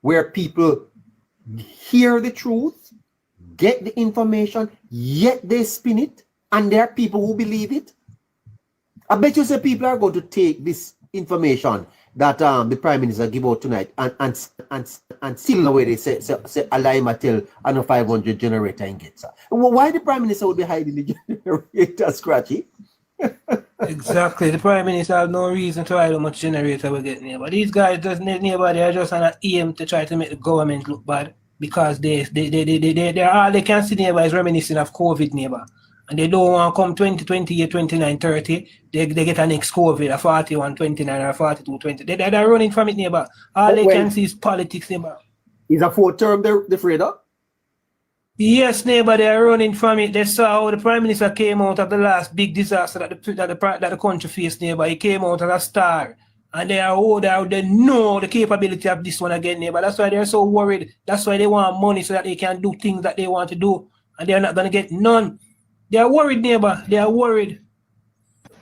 where people hear the truth, get the information, yet they spin it, and there are people who believe it. I bet you say people are going to take this information that the Prime Minister give out tonight and seal the way they say Alima tell and a 500 generator in Getsa. Why the Prime Minister would be hiding the generator, Scratchy? Exactly. The Prime Minister has no reason to hide how much generator we're getting here. But these guys doesn't neighbor, they are just on an aim to try to make the government look bad because they're all they can see neighbor is reminiscing of COVID, neighbor. And they don't want to come 2028, 29, 30. They get a next COVID, a 41, 29 or a 42, 20. They're running from it, neighbor. All they can see is politics, neighbor. Is a fourth term they're afraid of? Yes, neighbor, they are running from it. They saw how the Prime Minister came out of the last big disaster that the country faced, neighbor. He came out as a star. And they know the capability of this one again, neighbor. That's why they're so worried. That's why they want money so that they can do things that they want to do. And they're not going to get none. They are worried, neighbor. They are worried.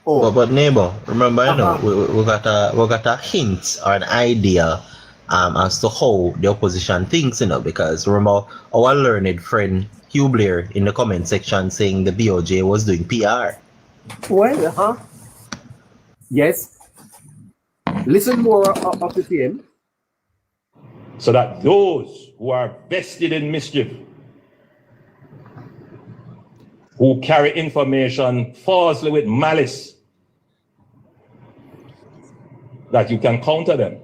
Oh, but neighbor, remember, you know, we got a hint or an idea as to how the opposition thinks, you know, because remember our learned friend Hugh Blair in the comment section saying the BOJ was doing PR. Well, yes. Listen more of the same. So that those who are vested in mischief, who carry information falsely with malice, that you can counter them.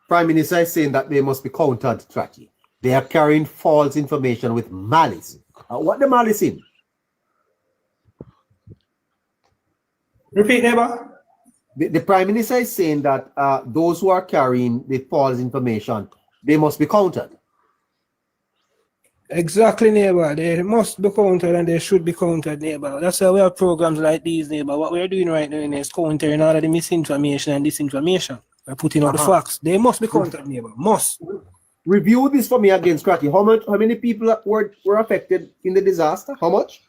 Prime Minister is saying that they must be countered, Trachi. They are carrying false information with malice. What the malice in? Repeat, neighbor. The Prime Minister is saying that those who are carrying the false information, they must be countered. Exactly, neighbor. They must be counted and they should be counted, neighbor. That's why we have programs like these, neighbor. What we're doing right now is countering all of the misinformation and disinformation. We're putting out the facts. They must be counted, neighbor. Must. Review this for me again, Scratchy. How many people were affected in the disaster? How much?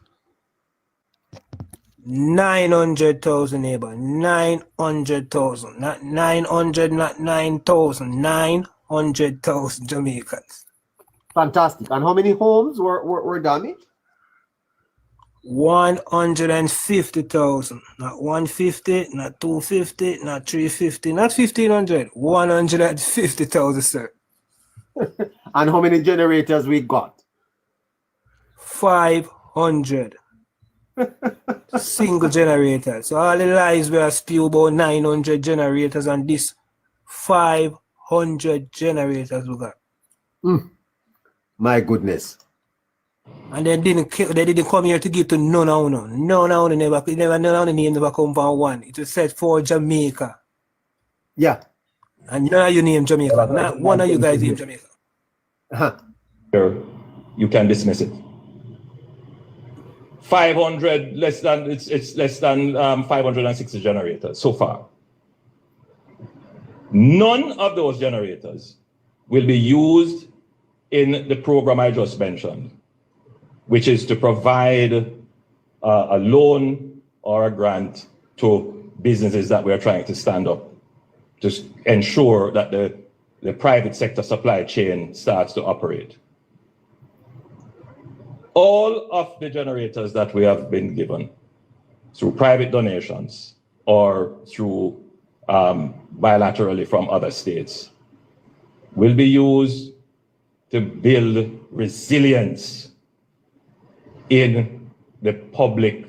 900,000, neighbor. 900,000. Not 900, not 9,000. 900,000 Jamaicans. Fantastic. And how many homes were damaged? 150,000. Not 150, not 250, not 350, not 1,500. 150,000, sir. And how many generators we got? 500. Single generator. So all the lies were spewed about 900 generators and this 500 generators we got. My goodness. And they didn't come here to give to none of them. None of them never none of the name never come from one. It was set for Jamaica. Yeah. And none of you name Jamaica. Not one of you guys name Jamaica. You can dismiss it. 500 less than it's less than 560 generators so far. None of those generators will be used in the program I just mentioned, which is to provide a loan or a grant to businesses that we are trying to stand up to ensure that the private sector supply chain starts to operate. All of the generators that we have been given through private donations or through bilaterally from other states will be used to build resilience in the public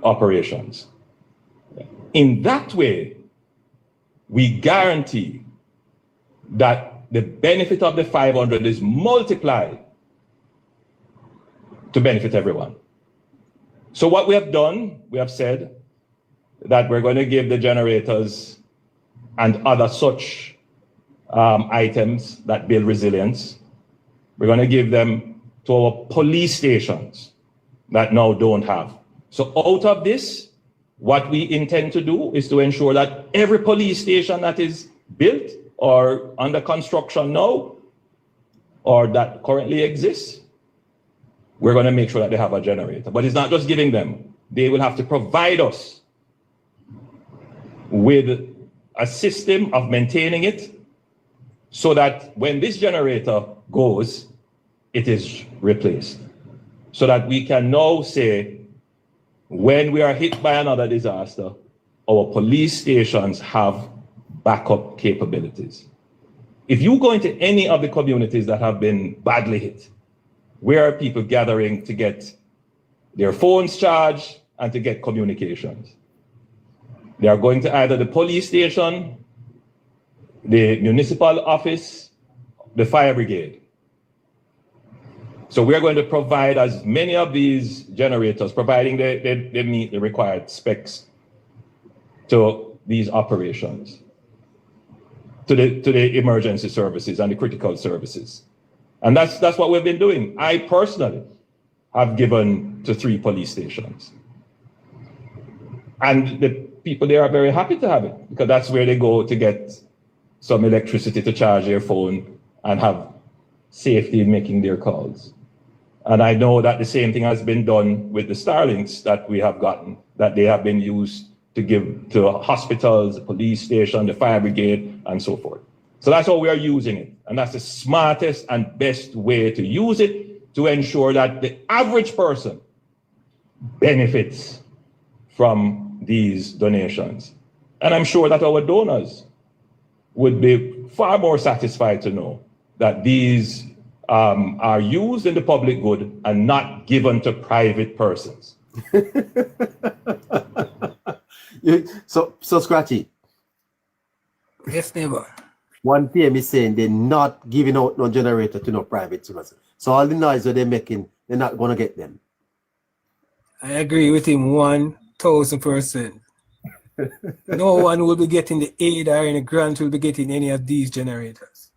operations. In that way, we guarantee that the benefit of the 500 is multiplied to benefit everyone. So what we have done, we have said that we're going to give the generators and other such items that build resilience, we're going to give them to our police stations that now don't have. So out of this, what we intend to do is to ensure that every police station that is built or under construction now, or that currently exists, we're going to make sure that they have a generator. But it's not just giving them. They will have to provide us with a system of maintaining it so that when this generator goes, it is replaced. So that we can now say, when we are hit by another disaster, our police stations have backup capabilities. If you go into any of the communities that have been badly hit, where are people gathering to get their phones charged and to get communications? They are going to either the police station, the municipal office, the fire brigade. So we are going to provide as many of these generators, providing they meet the required specs to these operations, to the emergency services and the critical services. And that's what we've been doing. I personally have given to 3 police stations. And the people there are very happy to have it, because that's where they go to get some electricity to charge their phone and have safety in making their calls. And I know that the same thing has been done with the Starlinks that we have gotten, that they have been used to give to hospitals, the police station, the fire brigade, and so forth. So that's how we are using it. And that's the smartest and best way to use it to ensure that the average person benefits from these donations. And I'm sure that our donors would be far more satisfied to know that these are used in the public good and not given to private persons. So Scratchy, Yes, neighbor. one PM is saying they're not giving out no generator to no private citizens. So all the noise that they're making, they're not going to get them. I agree with him 1000%. No one will be getting the aid or any grant will be getting any of these generators.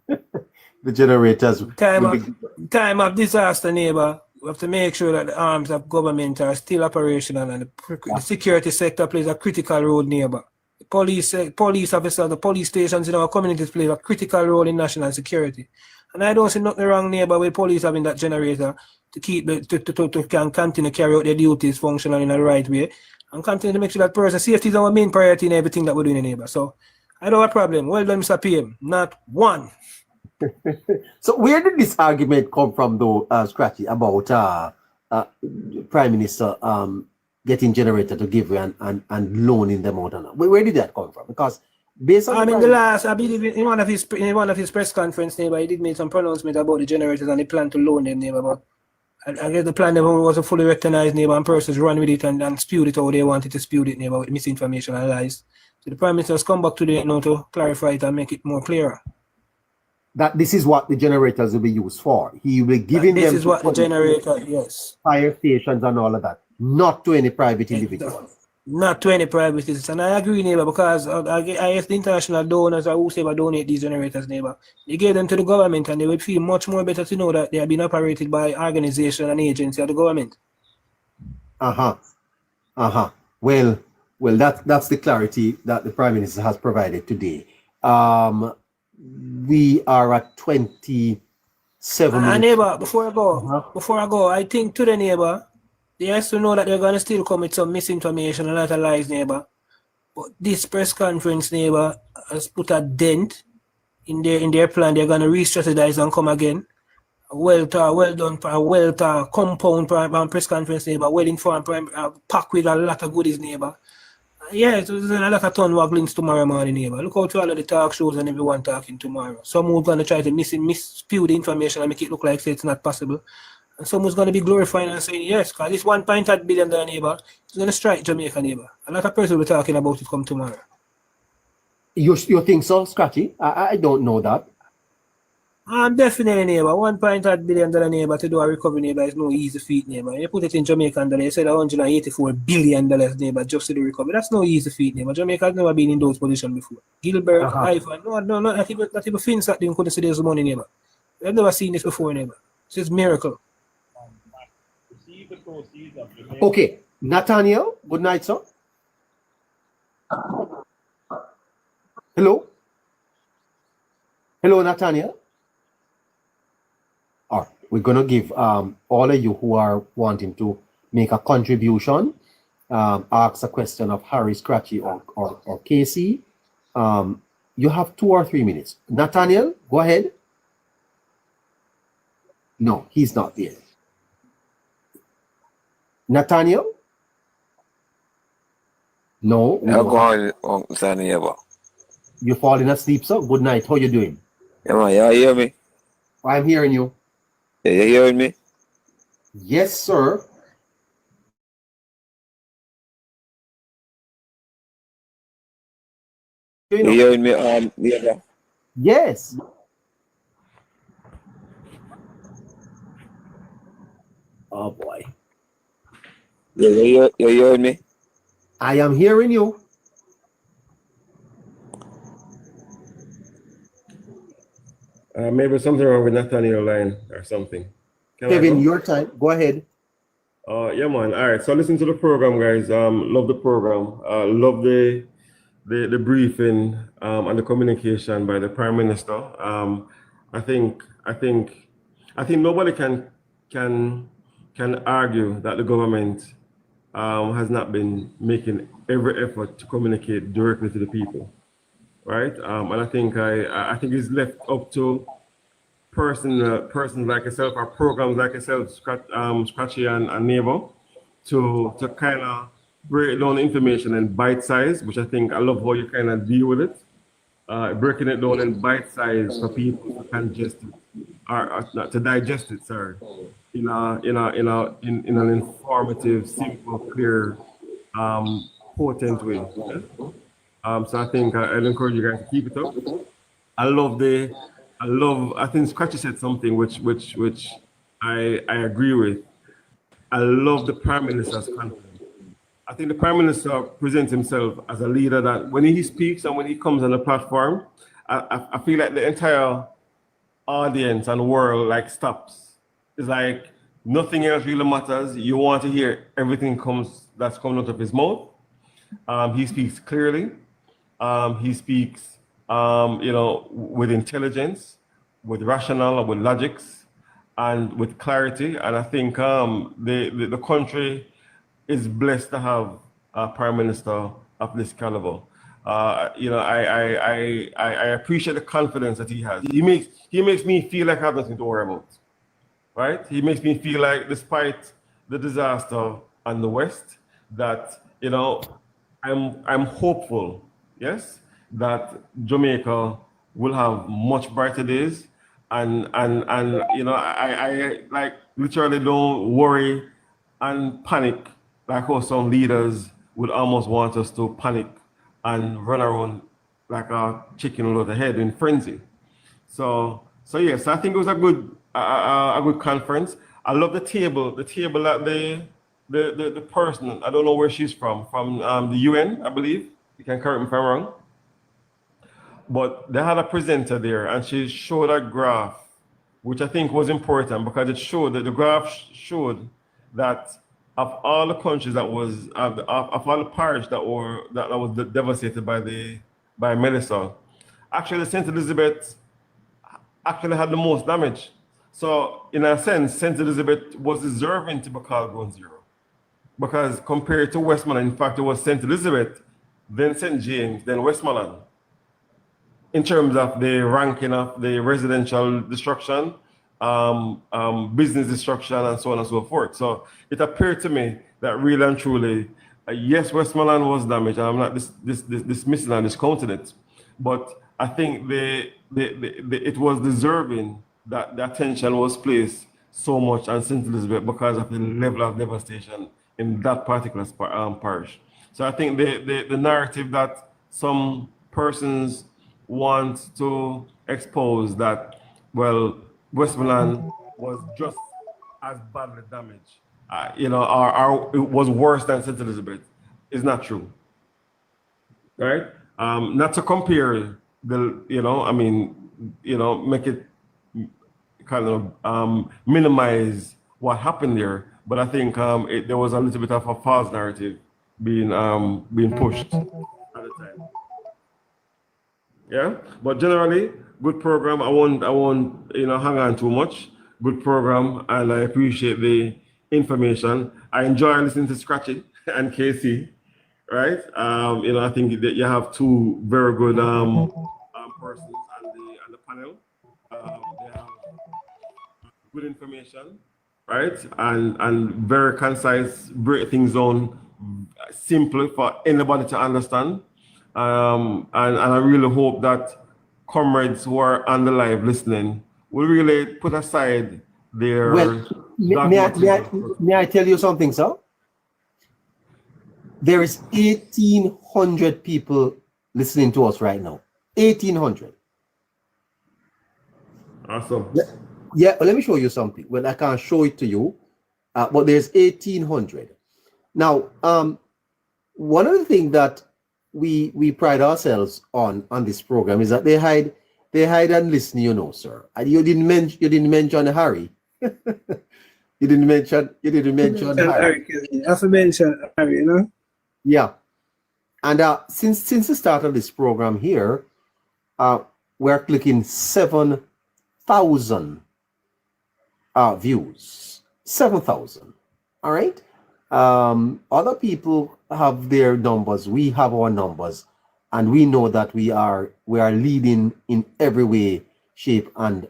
The generators. Time of disaster, neighbor, we have to make sure that the arms of government are still operational and the security sector plays a critical role, neighbor. The police officers, the police stations in our communities play a critical role in national security. And I don't see nothing wrong, neighbor, with police having that generator to keep can continue to carry out their duties functionally in the right way and continue to make sure that person safety is our main priority in everything that we're doing, neighbor. So I don't have a problem. Well done, Mr. PM. Not one. So where did this argument come from, though, Scratchy, about Prime Minister getting generator to give you and loaning them out? And where did that come from? Because based on I believe in one of his press conference, neighbor, he did make some pronouncement about the generators and the plan to loan them, neighbor. But I guess the plan was a fully recognized, neighbor, and persons run with it and spewed it how they wanted to spew it, neighbor, with misinformation and lies. So the Prime Minister has come back today, to clarify it and make it more clearer. That this is what the generators will be used for. He will be giving them. This is what the generator, yes. Fire stations and all of that, not to any private individuals. Not to any private citizens. And I agree, neighbor, because I guess the international donors or whoever donate these generators, neighbor, they gave them to the government and they would feel much more better to know that they have been operated by organization and agency of the government. Well, that's the clarity that the Prime Minister has provided today. We are at 27 minutes. Neighbor, before I go, I think to the neighbor, they have to know that they're going to still come with some misinformation and a lot of lies, neighbor. But this press conference, neighbor, has put a dent in their plan. They're going to re-strategize and come again. Well done, compound press conference, neighbor, well informed, packed with a lot of goodies, neighbor. Yeah, so there's a lot of ton wagglings tomorrow morning, neighbor. Look out to all of the talk shows and everyone talking tomorrow. Someone's gonna try to misspew the information and make it look like say it's not possible. And someone's gonna be glorifying and saying yes, because this $1.8 billion neighbor is gonna strike Jamaica, neighbor. A lot of people will be talking about it come tomorrow. You think so, Scratchy? I don't know that. Definitely, neighbor. $1.8 billion neighbor to do a recovery, neighbor, is no easy feat, neighbor. You put it in Jamaican dollar, you said $184 billion, neighbor, just to do recovery. That's no easy feat, neighbor. Jamaica has never been in those positions before. Gilbert, Ivan, no, not even Fins that didn't couldn't see this money, neighbor. I've never seen this before, neighbor. This is a miracle. Okay, Nathaniel, good night, sir. Hello? Hello, Nathaniel? All right, we're going to give all of you who are wanting to make a contribution, ask a question of Harry, Scratchy, or Casey. You have 2 or 3 minutes. Nathaniel, go ahead. No, he's not there. Nathaniel? No. I'm going on Nathaniel. You're falling asleep, sir? Good night. How you doing? Yeah, man, you hear me? I'm hearing you. Yeah, you hearing me? Yes, sir. You hearing me? Yeah. Yes. Oh boy. Yeah, you hearing me? I am hearing you. Maybe something wrong with Nathaniel line or something. Kevin, your time. Go ahead. Yeah, man. All right. So listen to the program, guys. Love the program. Love the briefing and the communication by the Prime Minister. I think nobody can argue that the government has not been making every effort to communicate directly to the people, right? And I think it's left up to persons like yourself or programs like yourself, Scratchy and Neighbor, to kind of break down the information in bite size, which I love how you kind of deal with it, breaking it down in bite size for people to digest it, or not to digest it, sorry, in an informative, simple, clear, potent way. Yeah? So I think I'd encourage you guys to keep it up. I think Scratchy said something which I agree with. I love the Prime Minister's confidence. I think the Prime Minister presents himself as a leader that when he speaks and when he comes on the platform, I feel like the entire audience and world like stops. It's like nothing else really matters. You want to hear everything that's coming out of his mouth. He speaks clearly. He speaks, with intelligence, with rationale, with logics, and with clarity. And I think the country is blessed to have a Prime Minister of this caliber. I appreciate the confidence that he has. He makes me feel like I have nothing to worry about, right? He makes me feel like, despite the disaster on the West, that I'm hopeful, yes, that Jamaica will have much brighter days, and I like literally don't worry and panic like how some leaders would almost want us to panic and run around like a chicken without a head in frenzy. So yes, I think it was a good conference. I love the table that the person, I don't know where she's from the UN, I believe. You can correct me if I'm wrong. But they had a presenter there, and she showed a graph, which I think was important because it showed that the graph showed that of all the countries that was of all the parishes that was devastated by Melissa, actually St. Elizabeth actually had the most damage. So in a sense, St. Elizabeth was deserving to be called ground zero, because compared to Westmoreland, in fact, it was St. Elizabeth, then St. James, then Westmoreland, in terms of the ranking of the residential destruction, business destruction, and so on and so forth. So it appeared to me that really and truly yes, Westmoreland was damaged, and I'm not dismissing and discounting it, but I think it was deserving that the attention was placed so much on St. Elizabeth because of the level of devastation in that particular parish. So I think the narrative that some persons want to expose that, well, Westmoreland was just as badly damaged, or it was worse than St. Elizabeth, is not true, right? Not to compare make it kind of minimize what happened there, but I think there was a little bit of a false narrative being pushed at the time. Yeah, but generally, good program. I won't hang on too much. Good program, and I appreciate the information. I enjoy listening to Scratchy and Casey, right? I think that you have two very good persons on the panel. They have good information, right? And very concise, break things down simply for anybody to understand. And I really hope that comrades who are on the live listening will really put aside their. Well, may I tell you something, sir? There is 1,800 people listening to us right now. 1,800. Awesome. Yeah, well, let me show you something. Well, I can't show it to you, but there's 1,800. Now, one of the things that we pride ourselves on this program is that they hide and listen, sir. And you didn't mention Harry. You didn't mention Harry. You have to mention Harry, Yeah. And since the start of this program here, we're clicking 7,000 views. 7,000. All right. Other people have their numbers. We have our numbers, and we know that we are leading in every way, shape, and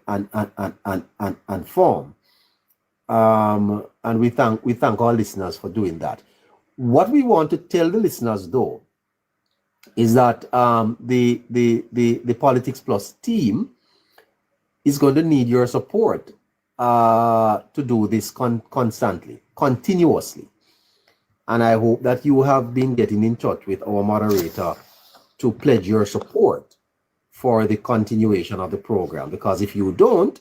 form. And we thank our listeners for doing that. What we want to tell the listeners, though, is that the Politics Plus team is going to need your support to do this continuously. And I hope that you have been getting in touch with our moderator to pledge your support for the continuation of the program. Because if you don't,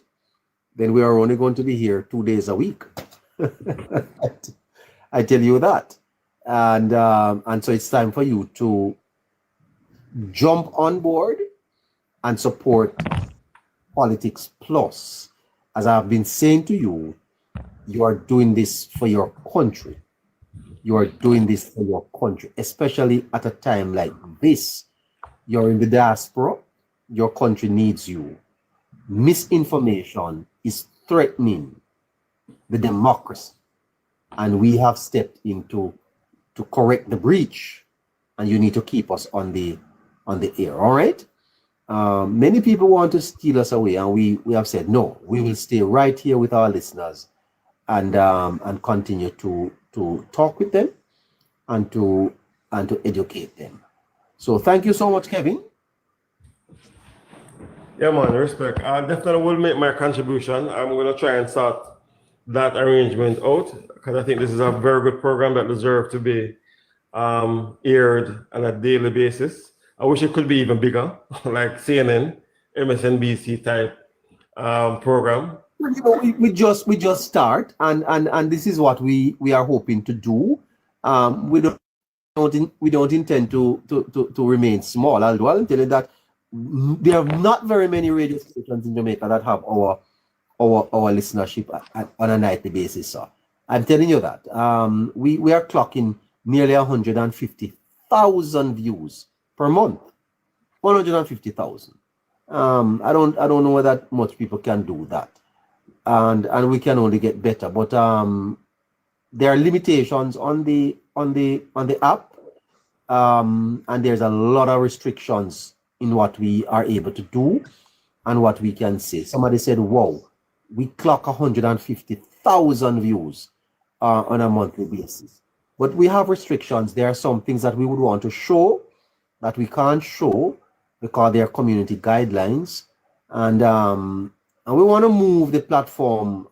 then we are only going to be here 2 days a week. I tell you that. And so it's time for you to jump on board and support Politics Plus. As I've been saying to you, you are doing this for your country. You are doing this for your country, especially at a time like this. You're in the diaspora. Your country needs you. Misinformation is threatening the democracy, and we have stepped in to correct the breach, and you need to keep us on the air. All right. Many people want to steal us away, and we have said no. We will stay right here with our listeners and continue to talk with them and to educate them. So thank you so much, Kevin. Yeah, man, respect. I definitely will make my contribution. I'm going to try and sort that arrangement out because I think this is a very good program that deserves to be aired on a daily basis. I wish it could be even bigger, like CNN, MSNBC type program. We just start, and this is what we are hoping to do. We don't intend to remain small. Although I'll tell you that there are not very many radio stations in Jamaica that have our listenership on a nightly basis. So I'm telling you that we are clocking nearly 150,000 views per month. 150,000. I don't know that much people can do that. And we can only get better, but there are limitations on the app, and there's a lot of restrictions in what we are able to do and what we can say. Somebody said, "Wow, we clock 150,000 views on a monthly basis," But we have restrictions. There are some things that we would want to show that we can't show because they are community guidelines. And we want to move the platform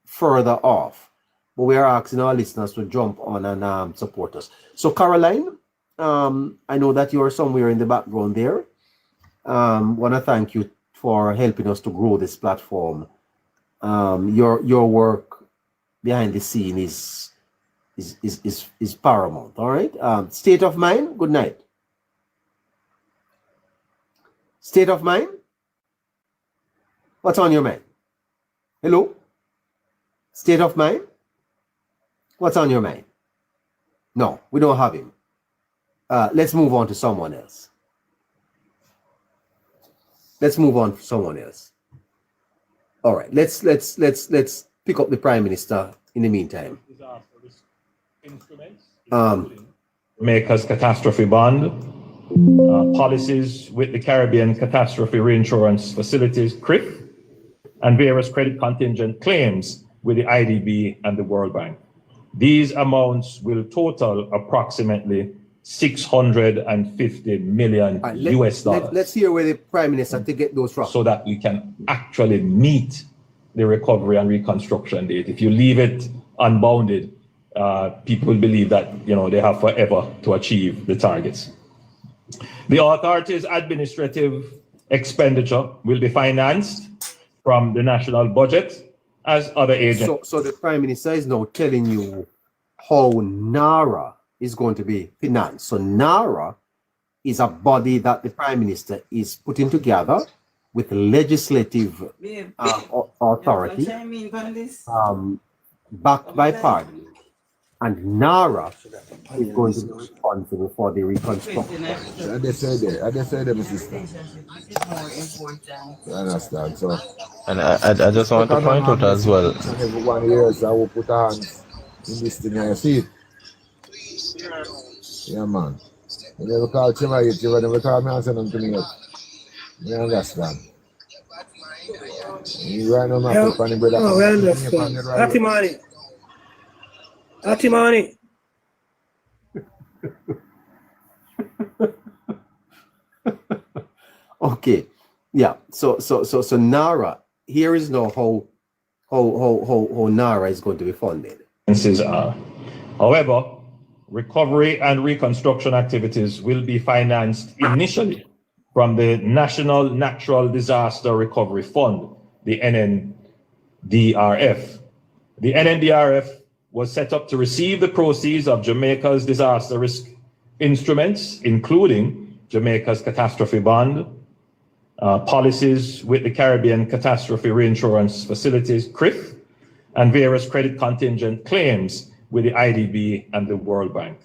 further off. But we are asking our listeners to jump on and support us. So Caroline, I know that you are somewhere in the background there. Want to thank you for helping us to grow this platform. Your work behind the scene is paramount. All right. State of mind. Good night. State of mind. What's on your mind? Hello. State of mind. What's on your mind? No, we don't have him. Let's move on to someone else. Let's move on to someone else. All right. Let's pick up the Prime Minister in the meantime. Jamaica's catastrophe bond, policies with the Caribbean catastrophe reinsurance facilities, CRIF, and various credit contingent claims with the IDB and the World Bank. These amounts will total approximately 650 million US dollars. Let's hear where the Prime Minister to get those from. So that we can actually meet the recovery and reconstruction date. If you leave it unbounded, people believe that they have forever to achieve the targets. The authority's administrative expenditure will be financed from the national budget as other agencies. So the Prime Minister is now telling you how NARA is going to be financed. So NARA is a body that the Prime Minister is putting together with legislative authority, backed by party. And NARA is going to be responsible for the reconstruction. I just said that, my sister. You understand? So, And I just want to point out as well. Every 1 year, I will put a hand in this thing and you see it. Yeah, man. You never call Chiva yet, you never call me and send them to me yet. You understand? You right now, my funny brother. Oh, we understand. Atimani. Okay. Yeah. So NARA, here is now how NARA is going to be funded. However, recovery and reconstruction activities will be financed initially from the National Natural Disaster Recovery Fund, the NNDRF. The NNDRF was set up to receive the proceeds of Jamaica's disaster risk instruments, including Jamaica's catastrophe bond, policies with the Caribbean catastrophe reinsurance facilities, CRIF, and various credit contingent claims with the IDB and the World Bank.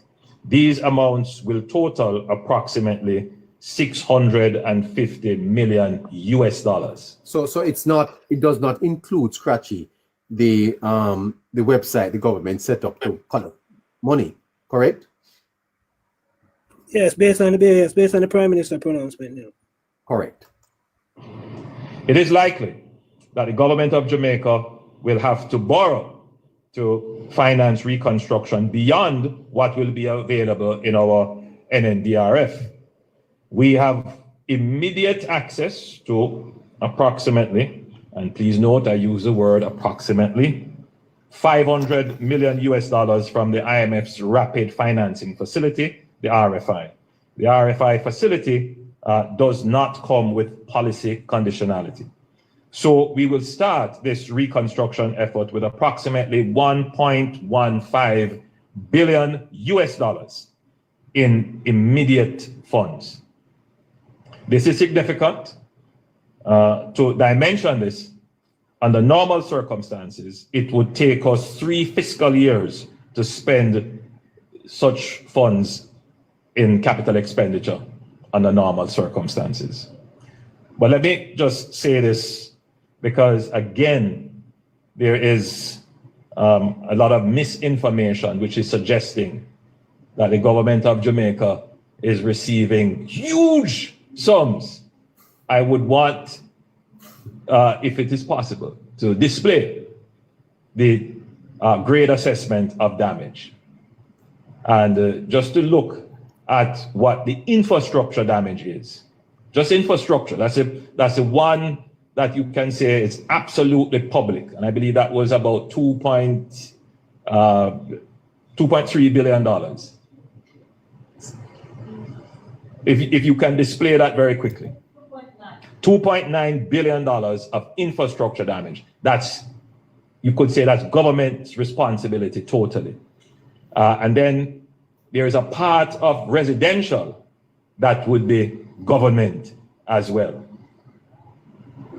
These amounts will total approximately 650 million US dollars. So it does not include Scratchy, the website the government set up to collect money, correct? Yes, based on the Prime Minister pronouncement. Yeah. Correct. It is likely that the government of Jamaica will have to borrow to finance reconstruction beyond what will be available in our NNDRF. We have immediate access to approximately, and please note I use the word approximately, 500 million US dollars from the IMF's Rapid Financing Facility, the RFI. The RFI facility does not come with policy conditionality. So we will start this reconstruction effort with approximately 1.15 billion US dollars in immediate funds. This is significant. To dimension this, under normal circumstances, it would take us 3 fiscal years to spend such funds in capital expenditure under normal circumstances. But let me just say this, because again, there is a lot of misinformation which is suggesting that the government of Jamaica is receiving huge sums. I would want, if it is possible, to display the grade assessment of damage. And just to look at what the infrastructure damage is. Just infrastructure, that's the one that you can say is absolutely public. And I believe that was about $2.3 billion. If you can display that very quickly. $2.9 billion of infrastructure damage. That's, you could say that's government's responsibility totally. And then there is a part of residential that would be government as well.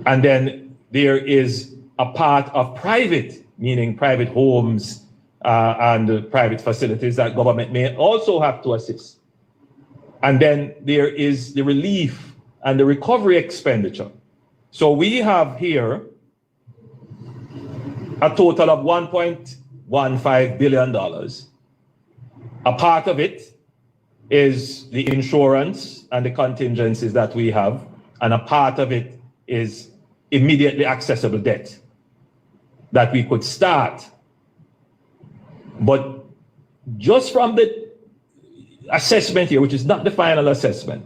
And then there is a part of private, meaning private homes and private facilities that government may also have to assist. And then there is the relief and the recovery expenditure. So we have here a total of $1.15 billion. A part of it is the insurance and the contingencies that we have, and a part of it is immediately accessible debt that we could start. But just from the assessment here, which is not the final assessment,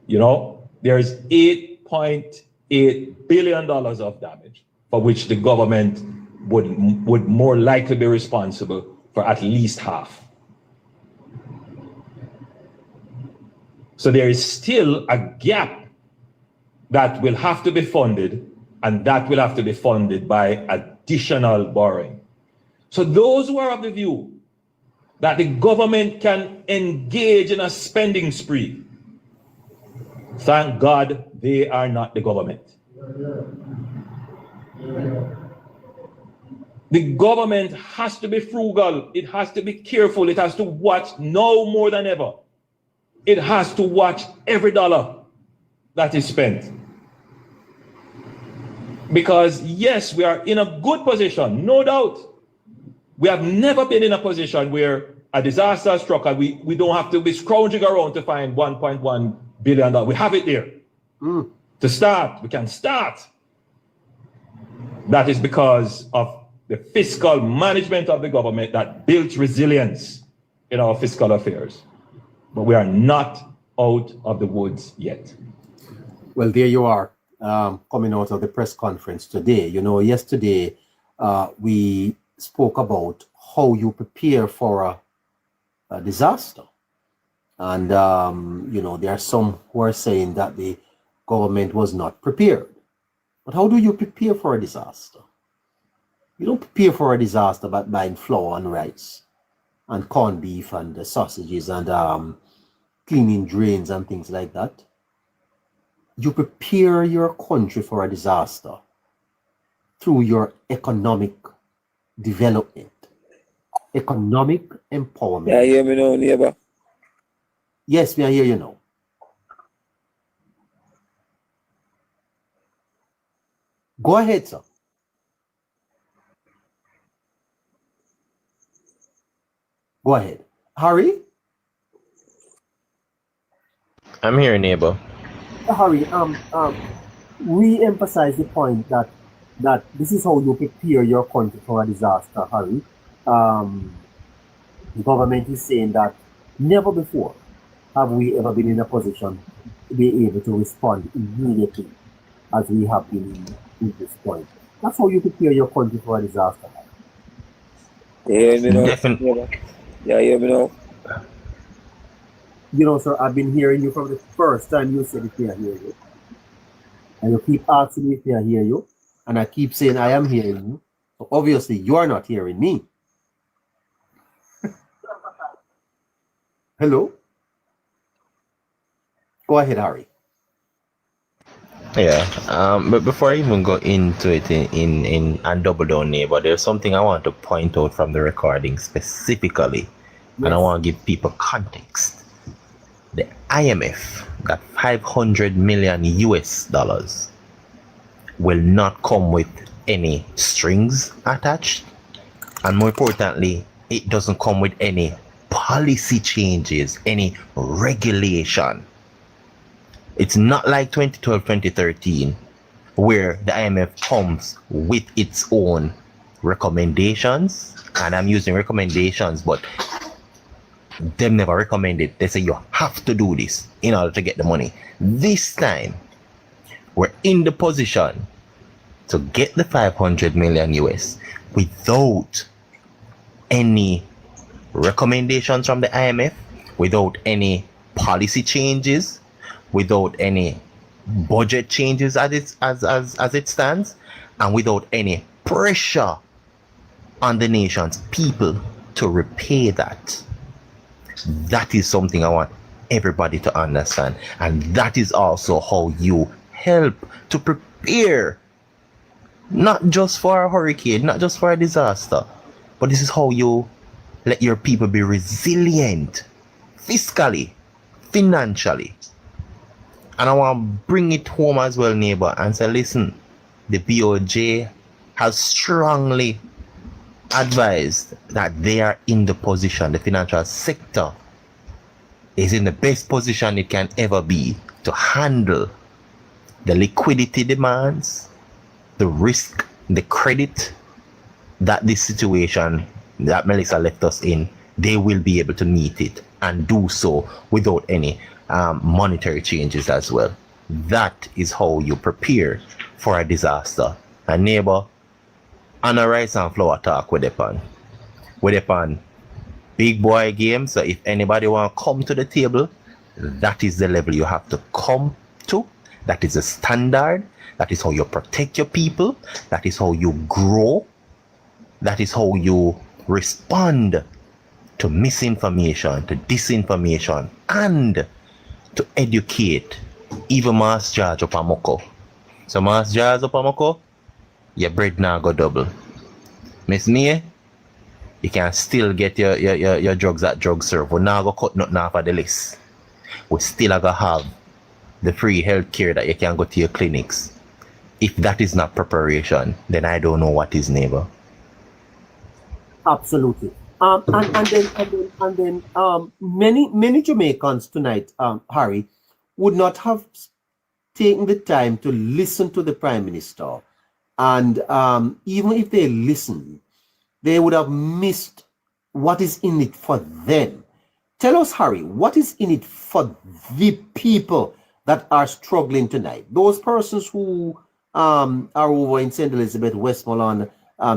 you know, there is $8.8 billion of damage for which the government would more likely be responsible for at least half. So there is still a gap that will have to be funded, and that will have to be funded by additional borrowing. So those who are of the view that the government can engage in a spending spree, thank God they are not the government. The government has to be frugal. It has to be careful. It has to watch now more than ever. It has to watch every dollar that is spent. Because yes, we are in a good position, no doubt. We have never been in a position where a disaster struck and we don't have to be scrounging around to find $1.1 billion. We have it there. To start, we can start. That is because of the fiscal management of the government that built resilience in our fiscal affairs. But we are not out of the woods yet. Well, there you are, coming out of the press conference today. You know, yesterday we spoke about how you prepare for a disaster. And, you know, there are some who are saying that the government was not prepared. But how do you prepare for a disaster? You don't prepare for a disaster by buying flour and rice and corned beef and sausages and cleaning drains and things like that. You prepare your country for a disaster through your economic development, economic empowerment. Yeah, hear me now, neighbor. Yes, we are here, you know. Go ahead, sir. Go ahead. Harry? I'm here, neighbor. Harry, re-emphasize the point that this is how you prepare your country for a disaster, Harry. The government is saying that never before have we ever been in a position to be able to respond immediately as we have been in this point. That's how you prepare your country for a disaster. You hear me now? Definitely. Yeah, hear me now? You know, sir, I've been hearing you from the first time you said if I hear you. And you keep asking me if I hear you. And I keep saying I am hearing you. So obviously you are not hearing me. Hello? Go ahead, Harry. Yeah. But before I even go into it in and double down, neighbor, there's something I want to point out from the recording specifically. Yes. And I want to give people context. The IMF got 500 million US dollars will not come with any strings attached, and more importantly, it doesn't come with any policy changes, any regulation. It's not like 2012, 2013, where the IMF comes with its own recommendations, and I'm using recommendations, but Them never recommend it. They say you have to do this in order to get the money. This time, we're in the position to get the 500 million US without any recommendations from the IMF, without any policy changes, without any budget changes as it stands, and without any pressure on the nation's people to repay that. That is something I want everybody to understand, and that is also how you help to prepare, not just for a hurricane, not just for a disaster, but this is how you let your people be resilient fiscally, financially. And I want to bring it home as well, neighbor, and say, listen, the BOJ has strongly advised that they are in the position, the financial sector is in the best position it can ever be to handle the liquidity demands, the risk, the credit that this situation that Melissa left us in. They will be able to meet it and do so without any monetary changes as well. That is how you prepare for a disaster. And neighbor, on a rice and flour talk with upon big boy game. So if anybody want to come to the table, that is the level you have to come to. That is the standard. That is how you protect your people. That is how you grow. That is how you respond to misinformation, to disinformation, and to educate even Mass George Upamoko. So Mass George Upamoko, your bread now go double. Miss me, you can still get your drugs at drug serve. We now go cut nothing off of the list. We still gonna have the free health care that you can go to your clinics. If that is not preparation, then I don't know what is, neighbor. Absolutely. And then many Jamaicans tonight, Harry, would not have taken the time to listen to the Prime Minister. And even if they listened, they would have missed what is in it for them. Tell us, Harry, what is in it for the people that are struggling tonight? Those persons who are over in St. Elizabeth, Westmoreland,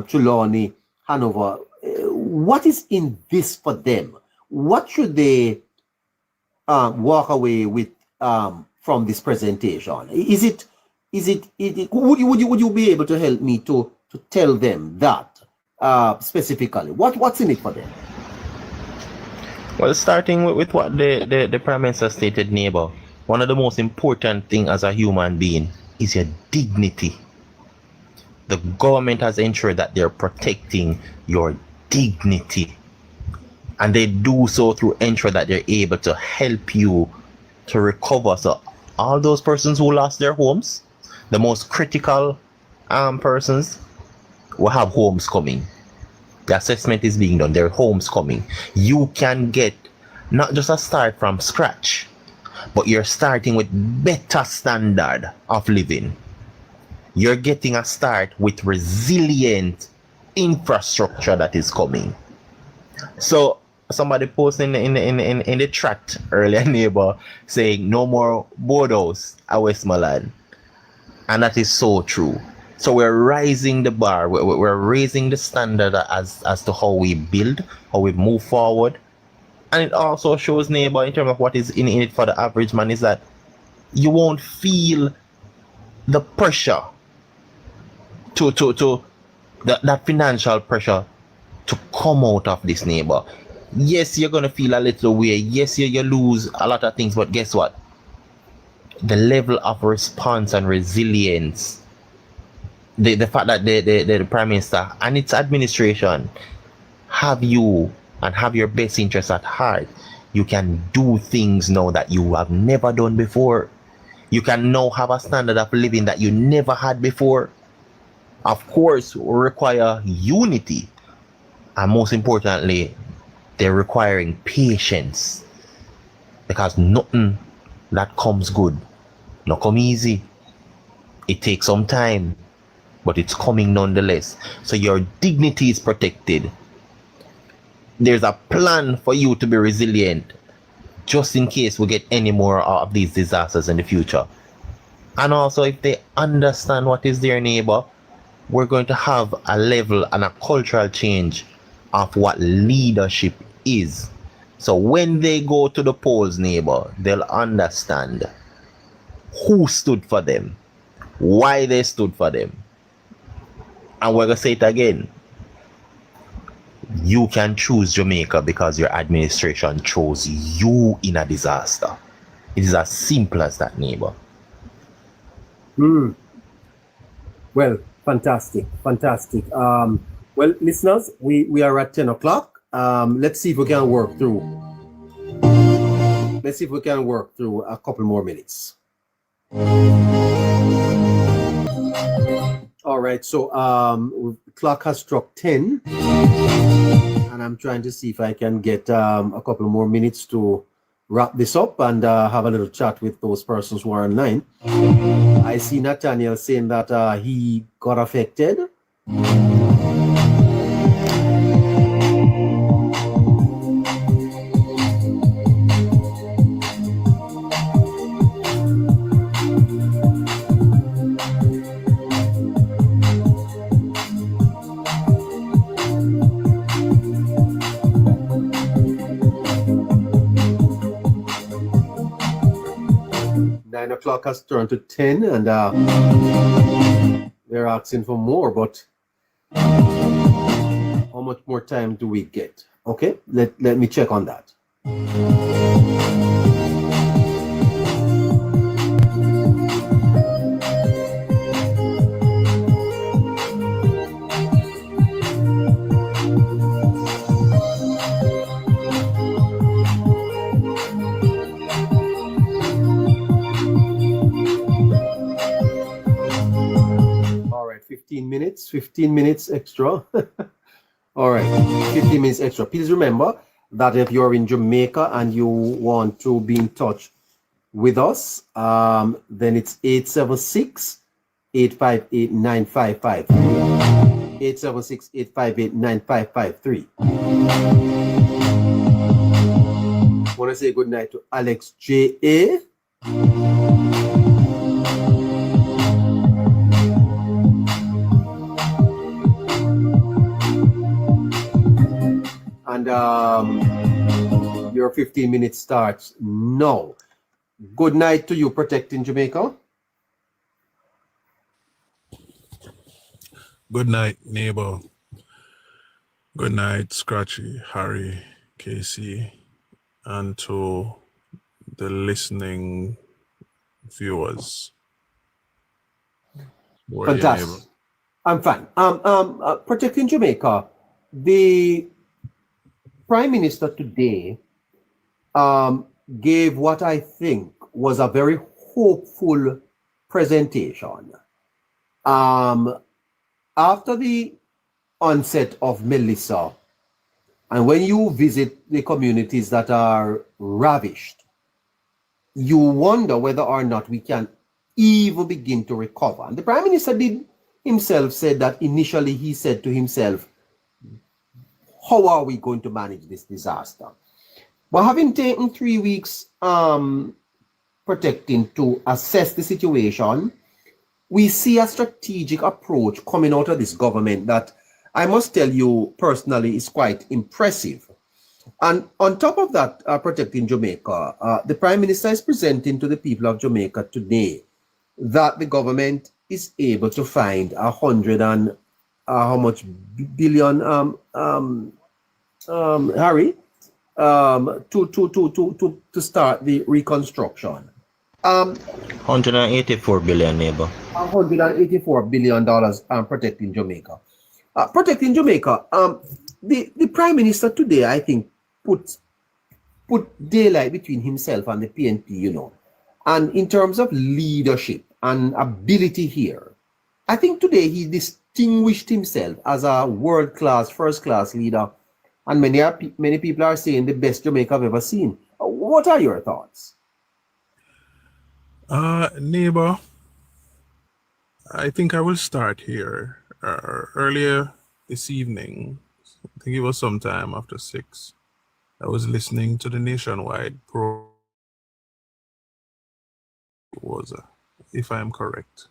Trelawney, Hanover. What is in this for them? What should they walk away with from this presentation? Would you be able to help me to tell them that specifically? What's in it for them? Well, starting with what the Prime Minister stated, neighbor, one of the most important things as a human being is your dignity. The government has ensured that they're protecting your dignity, and they do so through ensure that they're able to help you to recover. So all those persons who lost their homes, the most critical persons, will have homes coming. The assessment is being done. Their homes coming. You can get not just a start from scratch, but you're starting with better standard of living. You're getting a start with resilient infrastructure that is coming. So somebody posted in the chat earlier, neighbor, saying no more boardhouse at Westmoreland, and that is so true. So we're raising the bar, we're raising the standard as to how we build, how we move forward. And it also shows, neighbor, in terms of what is in it for the average man, is that you won't feel the pressure to that financial pressure to come out of this, neighbor. Yes, you're gonna feel a little weird. Yes, you lose a lot of things, but guess what? The level of response and resilience, the fact that the Prime Minister and its administration have you and have your best interests at heart, you can do things now that you have never done before. You can now have a standard of living that you never had before. Of course, require unity, and most importantly, they're requiring patience, because nothing that comes good not come easy. It takes some time, but it's coming nonetheless. So your dignity is protected. There's a plan for you to be resilient, just in case we get any more of these disasters in the future. And also, if they understand what is their neighbor, we're going to have a level and a cultural change of what leadership is. So when they go to the polls, neighbor, they'll understand who stood for them, why they stood for them. And we're going to say it again. You can choose Jamaica because your administration chose you in a disaster. It is as simple as that, neighbor. Well, fantastic. Well, listeners, we are at 10 o'clock. Let's see if we can work through. Let's see if we can work through a couple more minutes. All right, so clock has struck 10, and I'm trying to see if I can get a couple more minutes to wrap this up and have a little chat with those persons who are online. I see Nathaniel saying that he got affected. O'clock has turned to 10, and they're asking for more, but how much more time do we get? Okay, let me check on that. All right, 15 minutes extra. All right, 15 minutes extra. Please remember that if you're in Jamaica and you want to be in touch with us, then it's 876-858-9553. 876-858-9553. I want to say good night to Alex J.A. And your 15 minutes starts now. Good night to you, Protecting Jamaica. Good night, neighbor. Good night, Scratchy, Harry, Casey, and to the listening viewers. Fantastic. I'm fine. Protecting Jamaica, the Prime Minister today gave what I think was a very hopeful presentation. After the onset of Melissa, and when you visit the communities that are ravished, you wonder whether or not we can even begin to recover. And the Prime Minister himself said that initially he said to himself, how are we going to manage this disaster? But having taken 3 weeks protecting to assess the situation, we see a strategic approach coming out of this government that I must tell you personally is quite impressive. And on top of that, Protecting Jamaica, the Prime Minister is presenting to the people of Jamaica today that the government is able to find 100 and how much billion, Harry, to start the reconstruction. $184 billion, neighbor. $184 billion Protecting Jamaica. Protecting Jamaica, the Prime Minister today, I think, put daylight between himself and the PNP, you know. And in terms of leadership and ability here, I think today he distinguished himself as a world-class, first-class leader. And many people are saying the best Jamaica I've ever seen. What are your thoughts? Neighbor, I think I will start here. Earlier this evening, I think it was sometime after 6. I was listening to the nationwide pro. Was if I am correct,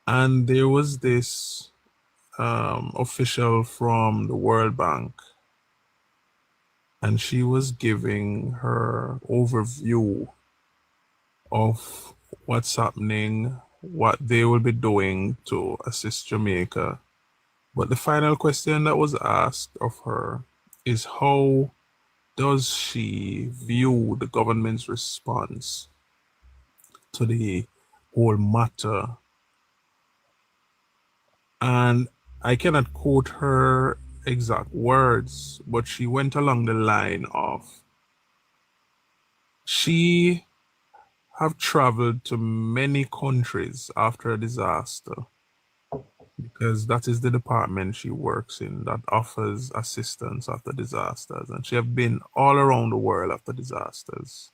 and there was this official from the World Bank, and she was giving her overview of what's happening, what they will be doing to assist Jamaica. But the final question that was asked of her is, how does she view the government's response to the whole matter? And I cannot quote her exact words, but she went along the line of, she have traveled to many countries after a disaster, because that is the department she works in that offers assistance after disasters, and she have been all around the world after disasters.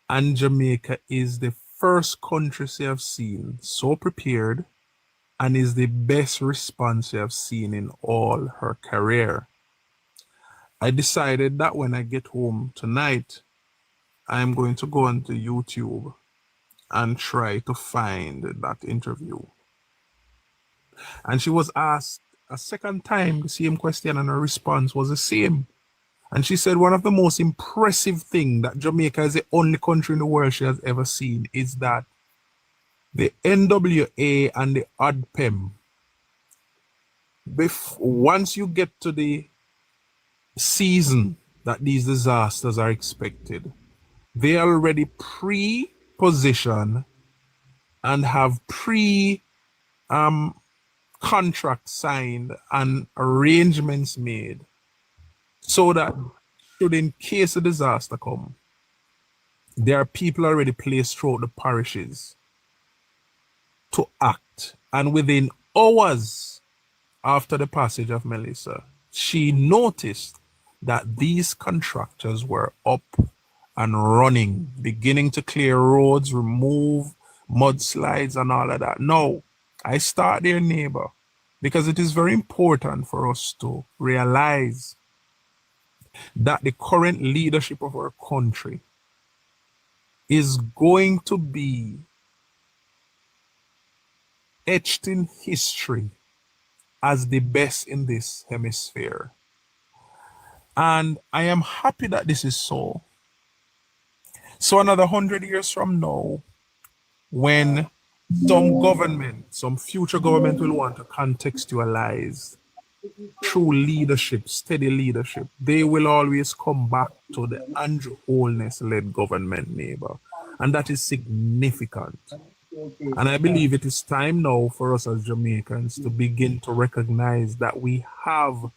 And Jamaica is the first country she have seen so prepared, and is the best response she have seen in all her career. I decided that when I get home tonight, I'm going to go onto YouTube and try to find that interview. And she was asked a second time the same question, and her response was the same. And she said one of the most impressive things that Jamaica is the only country in the world she has ever seen is that the NWA and the ODPEM, once you get to the season that these disasters are expected, they already pre-position and have contracts signed and arrangements made, so that should in case a disaster come, there are people already placed throughout the parishes to act. And within hours after the passage of Melissa, she noticed that these contractors were up and running, beginning to clear roads, remove mudslides and all of that. Now, I start there, neighbor, because it is very important for us to realize that the current leadership of our country is going to be etched in history as the best in this hemisphere. And I am happy that this is so. So another 100 years from now, when some future government will want to contextualize true leadership, steady leadership, they will always come back to the Andrew Holness-led government, neighbor. And that is significant. And I believe it is time now for us as Jamaicans to begin to recognize that we have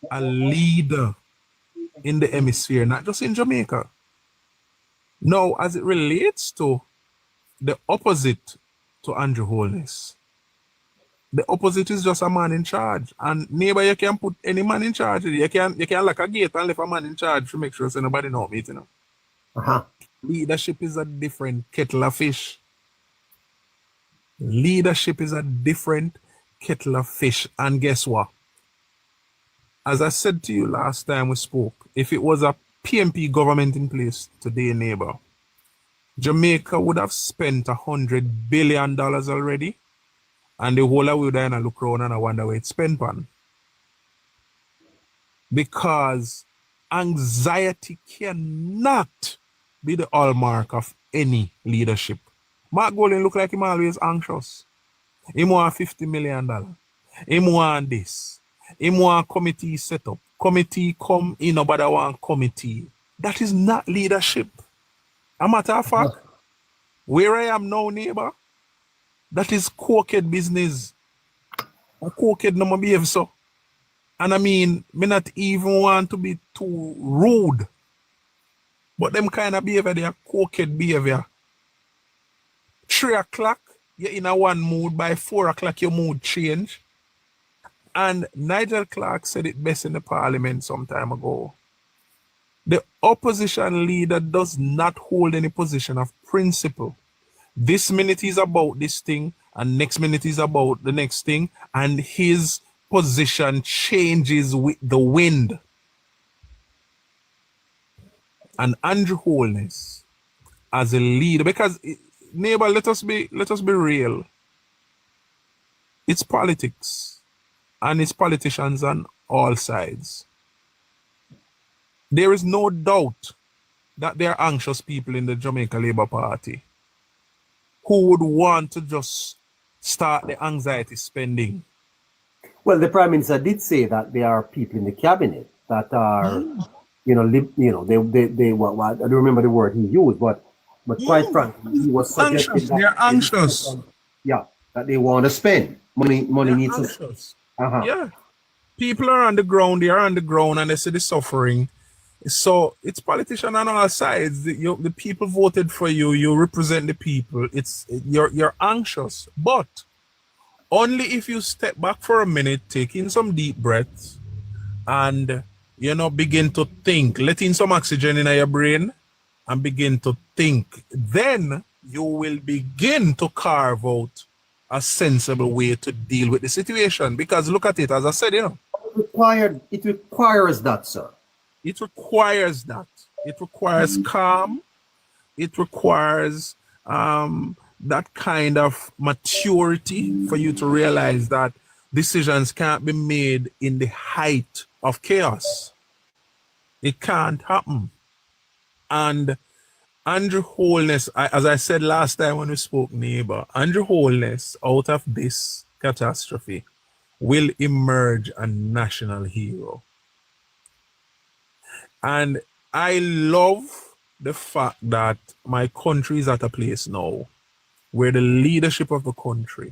a leader in the hemisphere, not just in Jamaica. Now, as it relates to the opposite to Andrew Holness, the opposite is just a man in charge. And neighbor, you can put any man in charge. You can lock a gate and leave a man in charge to make sure so nobody know it, you know. Leadership is a different kettle of fish. Leadership is a different kettle of fish. And guess what? As I said to you last time we spoke, if it was a PMP government in place today, neighbor, Jamaica would have spent $100 billion already, and the whole of we would look around and I wonder where it's spent on. Because anxiety cannot be the hallmark of any leadership. Mark Golden look like him always anxious. He want $50 million. He want this. He want committee set up. Committee come in, nobody want committee. That is not leadership. A matter of fact, where I am now, neighbor, that is crooked business. A crooked no more behave so. And I mean, me not even want to be too rude. But them kind of behavior, they are crooked behavior. 3 o'clock, you're in a one mood. By 4 o'clock, your mood change. And Nigel Clark said it best in the parliament some time ago. The opposition leader does not hold any position of principle. This minute is about this thing, and next minute is about the next thing, and his position changes with the wind. And Andrew Holness, as a leader, because neighbor, let us be real. It's politics, and it's politicians on all sides. There is no doubt that there are anxious people in the Jamaica Labour Party who would want to just start the anxiety spending. Well, the Prime Minister did say that there are people in the cabinet that are, they well, I don't remember the word he used, but quite frankly, he was suggesting Anxious. that They're anxious. That they want to spend money. They're Needs anxious. to. Yeah, people are on the ground. They are on the ground, and they see the suffering. So it's politicians on all sides. The people voted for you. You represent the people. You're anxious, but only if you step back for a minute, take in some deep breaths, and begin to think. Let in some oxygen in your brain, and begin to think. Then you will begin to carve out a sensible way to deal with the situation. Because look at it, as I said, It requires that, sir. It requires that. It requires calm. It requires that kind of maturity for you to realize that decisions can't be made in the height of chaos. It can't happen. And Andrew Holness, as I said last time when we spoke, neighbor, Andrew Holness, out of this catastrophe, will emerge a national hero. And I love the fact that my country is at a place now where the leadership of the country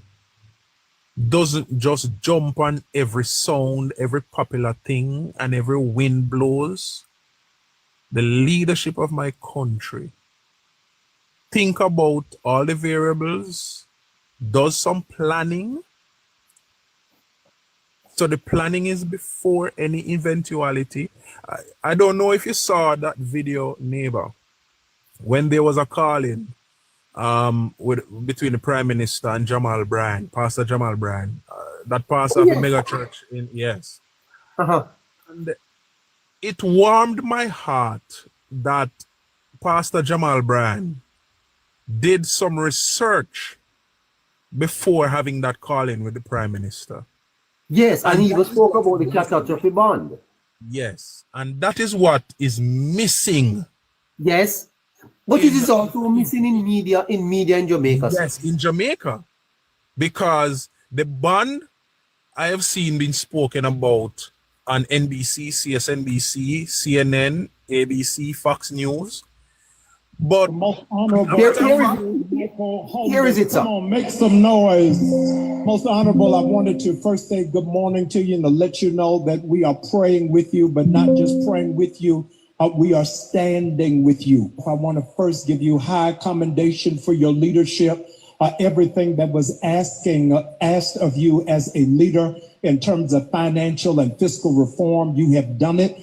doesn't just jump on every sound, every popular thing, and every wind blows. The leadership of my country think about all the variables, does some planning. So the planning is before any eventuality. I don't know if you saw that video, neighbor, when there was a call-in between the Prime Minister and Jamal Bryan, Pastor Jamal Bryan, that pastor of the mega church in And it warmed my heart that Pastor Jamal Bryan did some research before having that call-in with the Prime Minister. Yes, and he spoke about the catastrophe bond. Yes, and that is what is missing. Yes, but it is also missing in media in Jamaica. Yes, in Jamaica, because the bond I have seen being spoken about on NBC, CSNBC, CNN, ABC, Fox News. But most honorable, here is it, sir. Come on, make some noise. Most honorable, I wanted to first say good morning to you and to let you know that we are praying with you, but not just praying with you. We are standing with you. I want to first give you high commendation for your leadership. Everything that was asked of you as a leader in terms of financial and fiscal reform, you have done it.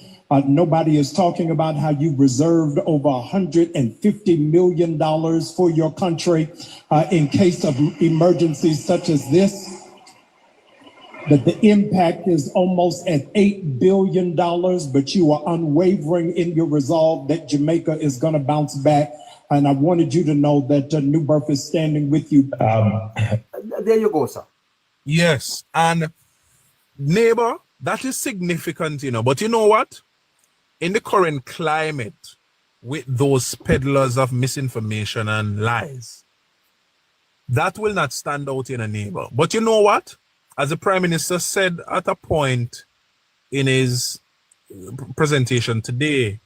Nobody is talking about how you reserved over $150 million for your country in case of emergencies such as this. That the impact is almost at $8 billion, but you are unwavering in your resolve that Jamaica is going to bounce back. And I wanted you to know that New Birth is standing with you. There you go, sir. Yes, and neighbor, that is significant, but you know what? In the current climate, with those peddlers of misinformation and lies, that will not stand out in a neighbor. But you know what? As the Prime Minister said at a point in his presentation today,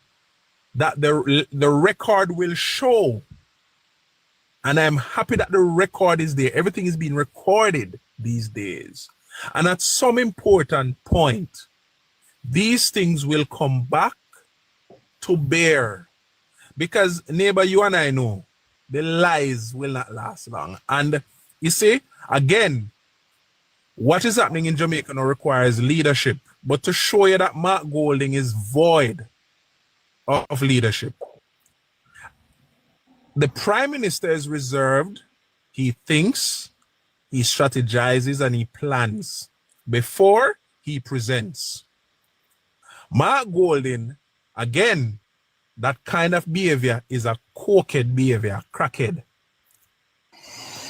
that the record will show. And I'm happy that the record is there. Everything is being recorded these days. And at some important point, these things will come back to bear. Because, neighbor, you and I know, the lies will not last long. And you see, again, what is happening in Jamaica now requires leadership. But to show you that Mark Golding is void of leadership. The Prime Minister is reserved. He thinks, he strategizes, and he plans before he presents. Mark Golding, again, that kind of behavior is a cokehead behavior, crackhead.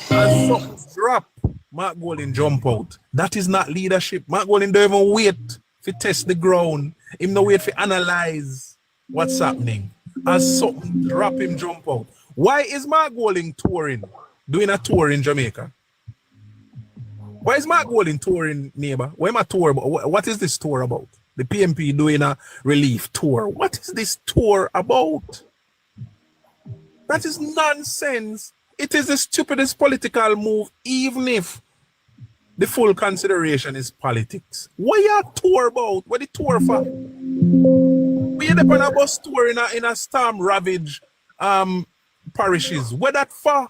As something drop, Mark Golding jump out. That is not leadership. Mark Golding don't even wait to test the ground. Him no wait to analyze what's happening. As something drop, him jump out. Why is Mark Golding touring, doing a tour in Jamaica? Why is Mark Golding touring, neighbor? Why am I tour about? What is this tour about? The PMP doing a relief tour. What is this tour about? That is nonsense. It is the stupidest political move, even if the full consideration is politics. What you tour about? What the tour for? We end up on a bus tour in a storm ravaged parishes. What that for?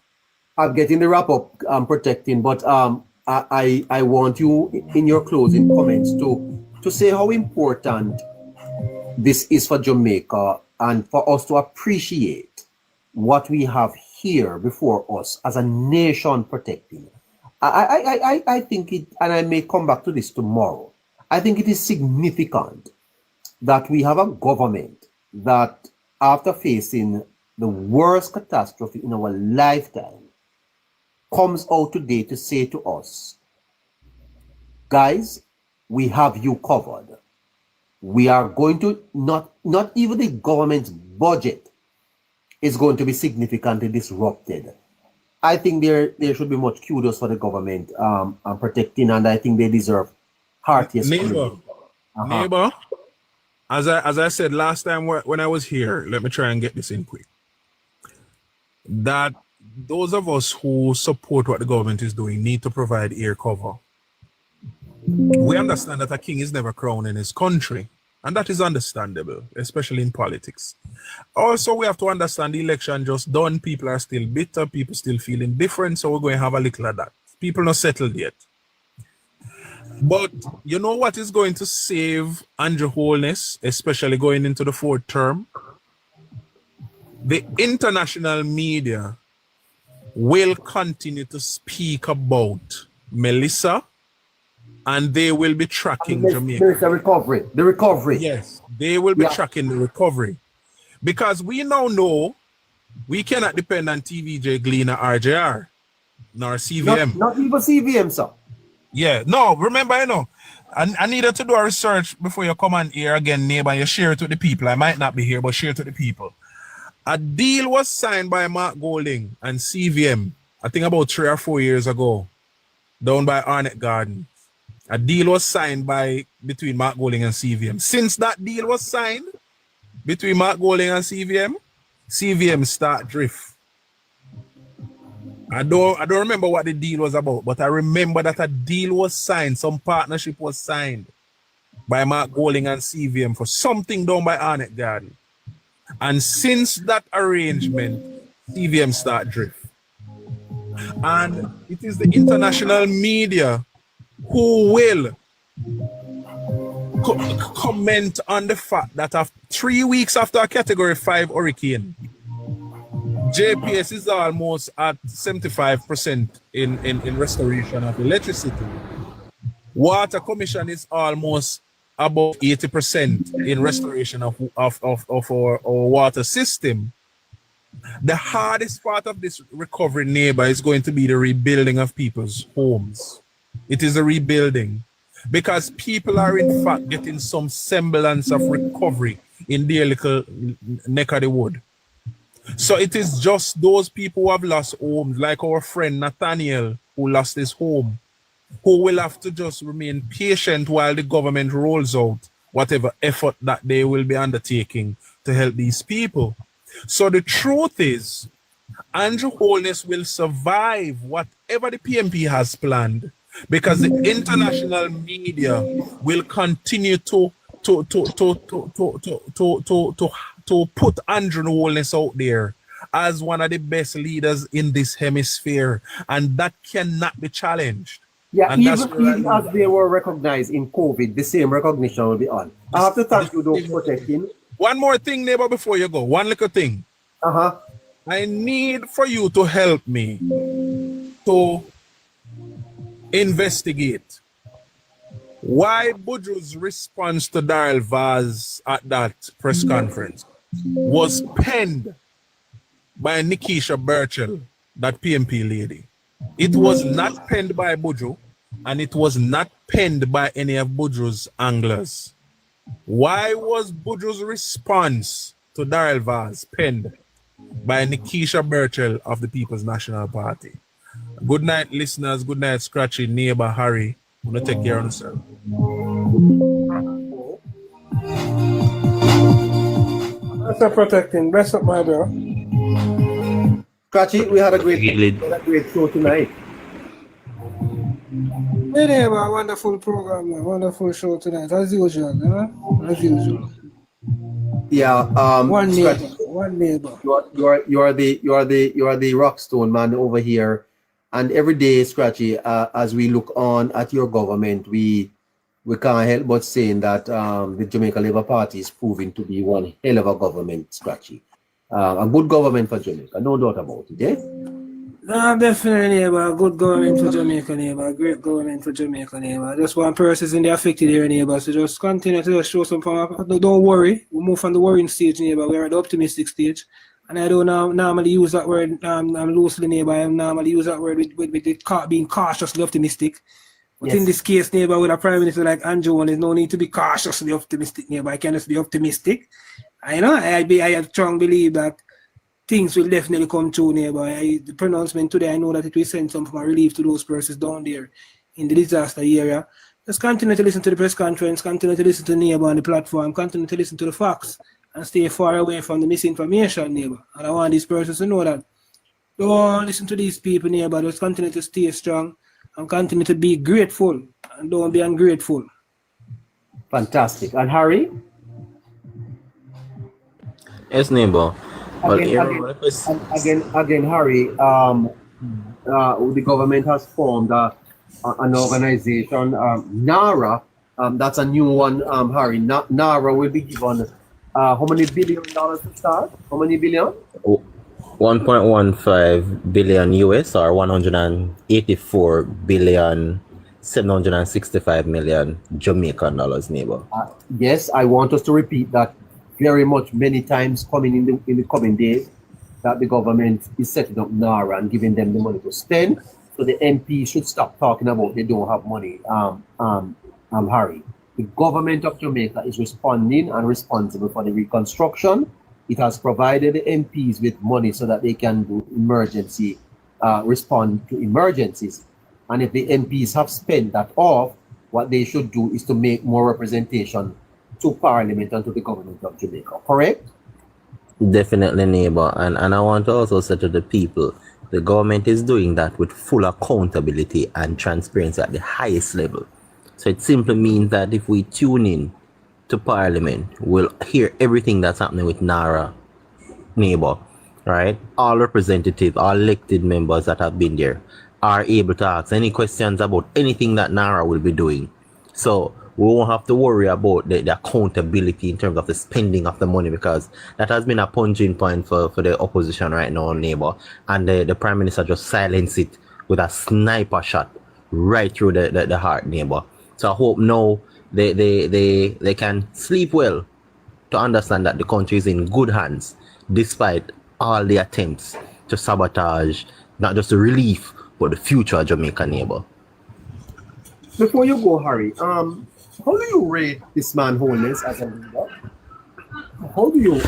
I'm getting the wrap up, protecting, but I want you in your closing comments to say how important this is for Jamaica and for us to appreciate what we have here before us as a nation protecting. I think it, and I may come back to this tomorrow, I think it is significant that we have a government that, after facing the worst catastrophe in our lifetime, comes out today to say to us, guys, we have you covered. We are going to, not even the government's budget is going to be significantly disrupted. I think there should be much kudos for the government protecting, and I think they deserve heartiest Neighbor, as I said last time when I was here, let me try and get this in quick. That those of us who support what the government is doing need to provide ear cover. We understand that a king is never crowned in his country, and that is understandable, especially in politics. Also, we have to understand the election just done. People are still bitter. People still feel indifferent, so we're going to have a little of that. People not settled yet. But you know what is going to save Andrew Holness, especially going into the fourth term? The international media will continue to speak about Melissa, and they will be tracking Jamaica. There's the recovery. Yes, they will be tracking the recovery. Because we now know we cannot depend on TVJ, Glean, or RJR, nor CVM. Not even CVM, sir. Yeah, no, remember, I needed to do a research before you come on here again, neighbor. You share it with the people. I might not be here, but share it with the people. A deal was signed by Mark Golding and CVM, I think about 3 or 4 years ago, down by Arnett Garden. A deal was signed between Mark Golding and CVM. Since that deal was signed between Mark Golding and CVM start drift. I don't remember what the deal was about, but I remember that a deal was signed, some partnership was signed by Mark Golding and CVM for something done by Arnett Garden. And since that arrangement, CVM start drift. And it is the international media who will comment on the fact that after 3 weeks after a Category 5 hurricane, JPS is almost at 75% in restoration of electricity. Water Commission is almost above 80% in restoration of our water system. The hardest part of this recovery, neighbor, is going to be the rebuilding of people's homes. It is a rebuilding because people are in fact getting some semblance of recovery in their little neck of the wood. So it is just those people who have lost homes, like our friend Nathaniel, who lost his home, who will have to just remain patient while the government rolls out whatever effort that they will be undertaking to help these people. So the truth is, Andrew Holness will survive whatever the PMP has planned, because the international media will continue to put Andrew Holness out there as one of the best leaders in this hemisphere, and that cannot be challenged. Yeah, and even as they were recognized in COVID, the same recognition will be on. I have to thank you, though, for protecting. One more thing, neighbor, before you go. One little thing. I need for you to help me to investigate Why Buju's response to Daryl Vaz at that press conference was penned by Nikisha Burchell, that PMP lady. It was not penned by Buju, and it was not penned by any of Buju's anglers. Why was Buju's response to Daryl Vaz penned by Nikisha Burchell of the People's National Party? Good night, listeners. Good night, Scratchy, neighbor Harry. I'm gonna take care of yourself. That's a protecting. Bless up, my bro. Scratchy, we had a great show tonight. Yeah, neighbor, a wonderful program, man. Wonderful show tonight, as usual, huh? As usual. Yeah, One neighbor, Scratchy, one neighbor. you are the rock stone man over here, and every day, Scratchy, as we look on at your government, we can't help but saying that the Jamaica Labour Party is proving to be one hell of a government, Scratchy. A good government for Jamaica, no doubt about it, eh? Nah, definitely, neighbor. A good government for Jamaica, neighbor. A great government for Jamaica, neighbor. Just one person in the affected area, neighbor. So just continue to just show some power. Don't worry. We move from the worrying stage, neighbor. We're at the optimistic stage. And I don't normally use that word I'm loosely, neighbor. I normally use that word with being cautiously optimistic. But Yes. in this case, neighbor, with a prime minister like Andrew, there's no need to be cautiously optimistic, neighbor. I can just be optimistic. I know. I have strong belief that things will definitely come true, neighbor. The pronouncement today, I know that it will send some relief to those persons down there in the disaster area. Just continue to listen to the press conference, continue to listen to neighbor on the platform, continue to listen to the facts, and stay far away from the misinformation, neighbor. And I want these persons to know that. Don't listen to these people, neighbor. Just continue to stay strong and continue to be grateful, and don't be ungrateful. Fantastic. And Harry? Yes, neighbor. Well, Again, Harry, the government has formed an organization, NARA. That's a new one, Harry. NARA will be given how many $1 billion to start? How many billion? 1.15 billion US or 184 billion 765 million Jamaican dollars, neighbor. Yes, I want us to repeat that very much many times coming in the coming days, that the government is setting up NARA and giving them the money to spend. So the MP should stop talking about they don't have money. Harry, the government of Jamaica is responding and responsible for the reconstruction. It has provided the MPs with money so that they can do emergency, respond to emergencies. And if the MPs have spent that off, what they should do is to make more representation to Parliament and to the government of Jamaica, correct? Definitely, neighbor. And I want to also say to the people, the government is doing that with full accountability and transparency at the highest level. So it simply means that if we tune in to Parliament, we'll hear everything that's happening with NARA, neighbor, right? All representatives, all elected members that have been there are able to ask any questions about anything that NARA will be doing. So we won't have to worry about the accountability in terms of the spending of the money, because that has been a punching point for the opposition right now, neighbor. And the Prime Minister just silenced it with a sniper shot right through the heart, neighbor. So I hope now they can sleep well to understand that the country is in good hands, despite all the attempts to sabotage not just the relief, but the future of Jamaica, neighbor. Before you go, Harry, how do you rate this man Holness as a leader? How do you?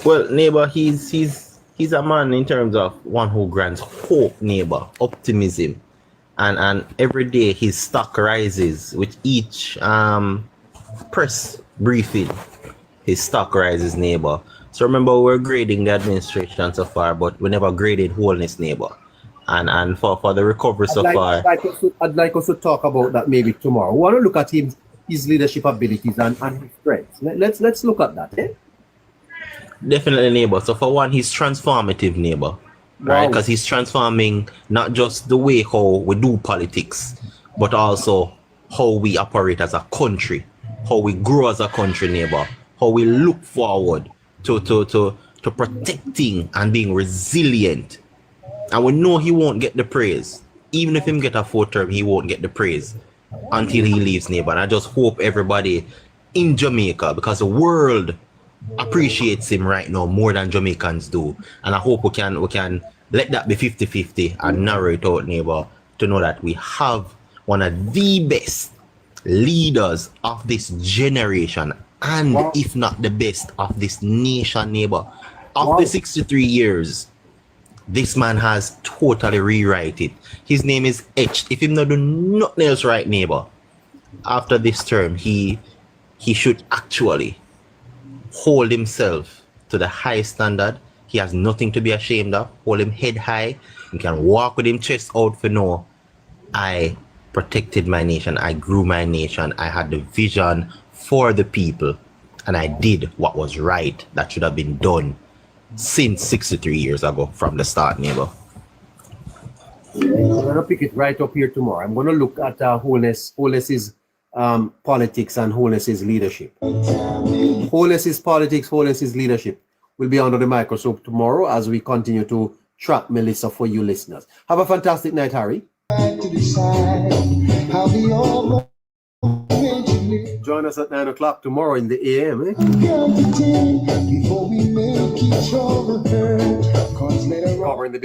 Well, neighbor, he's a man in terms of one who grants hope, neighbor, optimism, and every day his stock rises with each press briefing. His stock rises, neighbor. So remember, we're grading the administration so far, but we never graded Holness, neighbor. And for the recovery so far. I'd like us to talk about that maybe tomorrow. We want to look at his leadership abilities and his strengths. Let's look at that, eh? Definitely, neighbor. So for one, he's transformative, neighbor. Right? Because he's transforming not just the way how we do politics, but also how we operate as a country, how we grow as a country, neighbor, how we look forward to protecting and being resilient. And we know he won't get the praise even if him get a 4th term, he won't get the praise until he leaves, neighbor. And I just hope everybody in Jamaica, because the world appreciates him right now more than Jamaicans do. And I hope we can let that be 50-50 and narrow it out, neighbor, to know that we have one of the best leaders of this generation, and if not the best of this nation, neighbor. After 63 years, this man has totally rewritten it. His name is etched. If him not do nothing else right, neighbor, after this term, he should actually hold himself to the high standard. He has nothing to be ashamed of. Hold him head high. You can walk with him chest out for no. I protected my nation. I grew my nation. I had the vision for the people. And I did what was right that should have been done since 63 years ago from the start, neighbor. I'm going to pick it right up here tomorrow. I'm going to look at Holness's politics and Holness's leadership. Holness's politics, Holness's leadership will be under the microscope tomorrow as we continue to track Melissa for you listeners. Have a fantastic night, Harry. Join us at 9 o'clock tomorrow in the AM. Covering the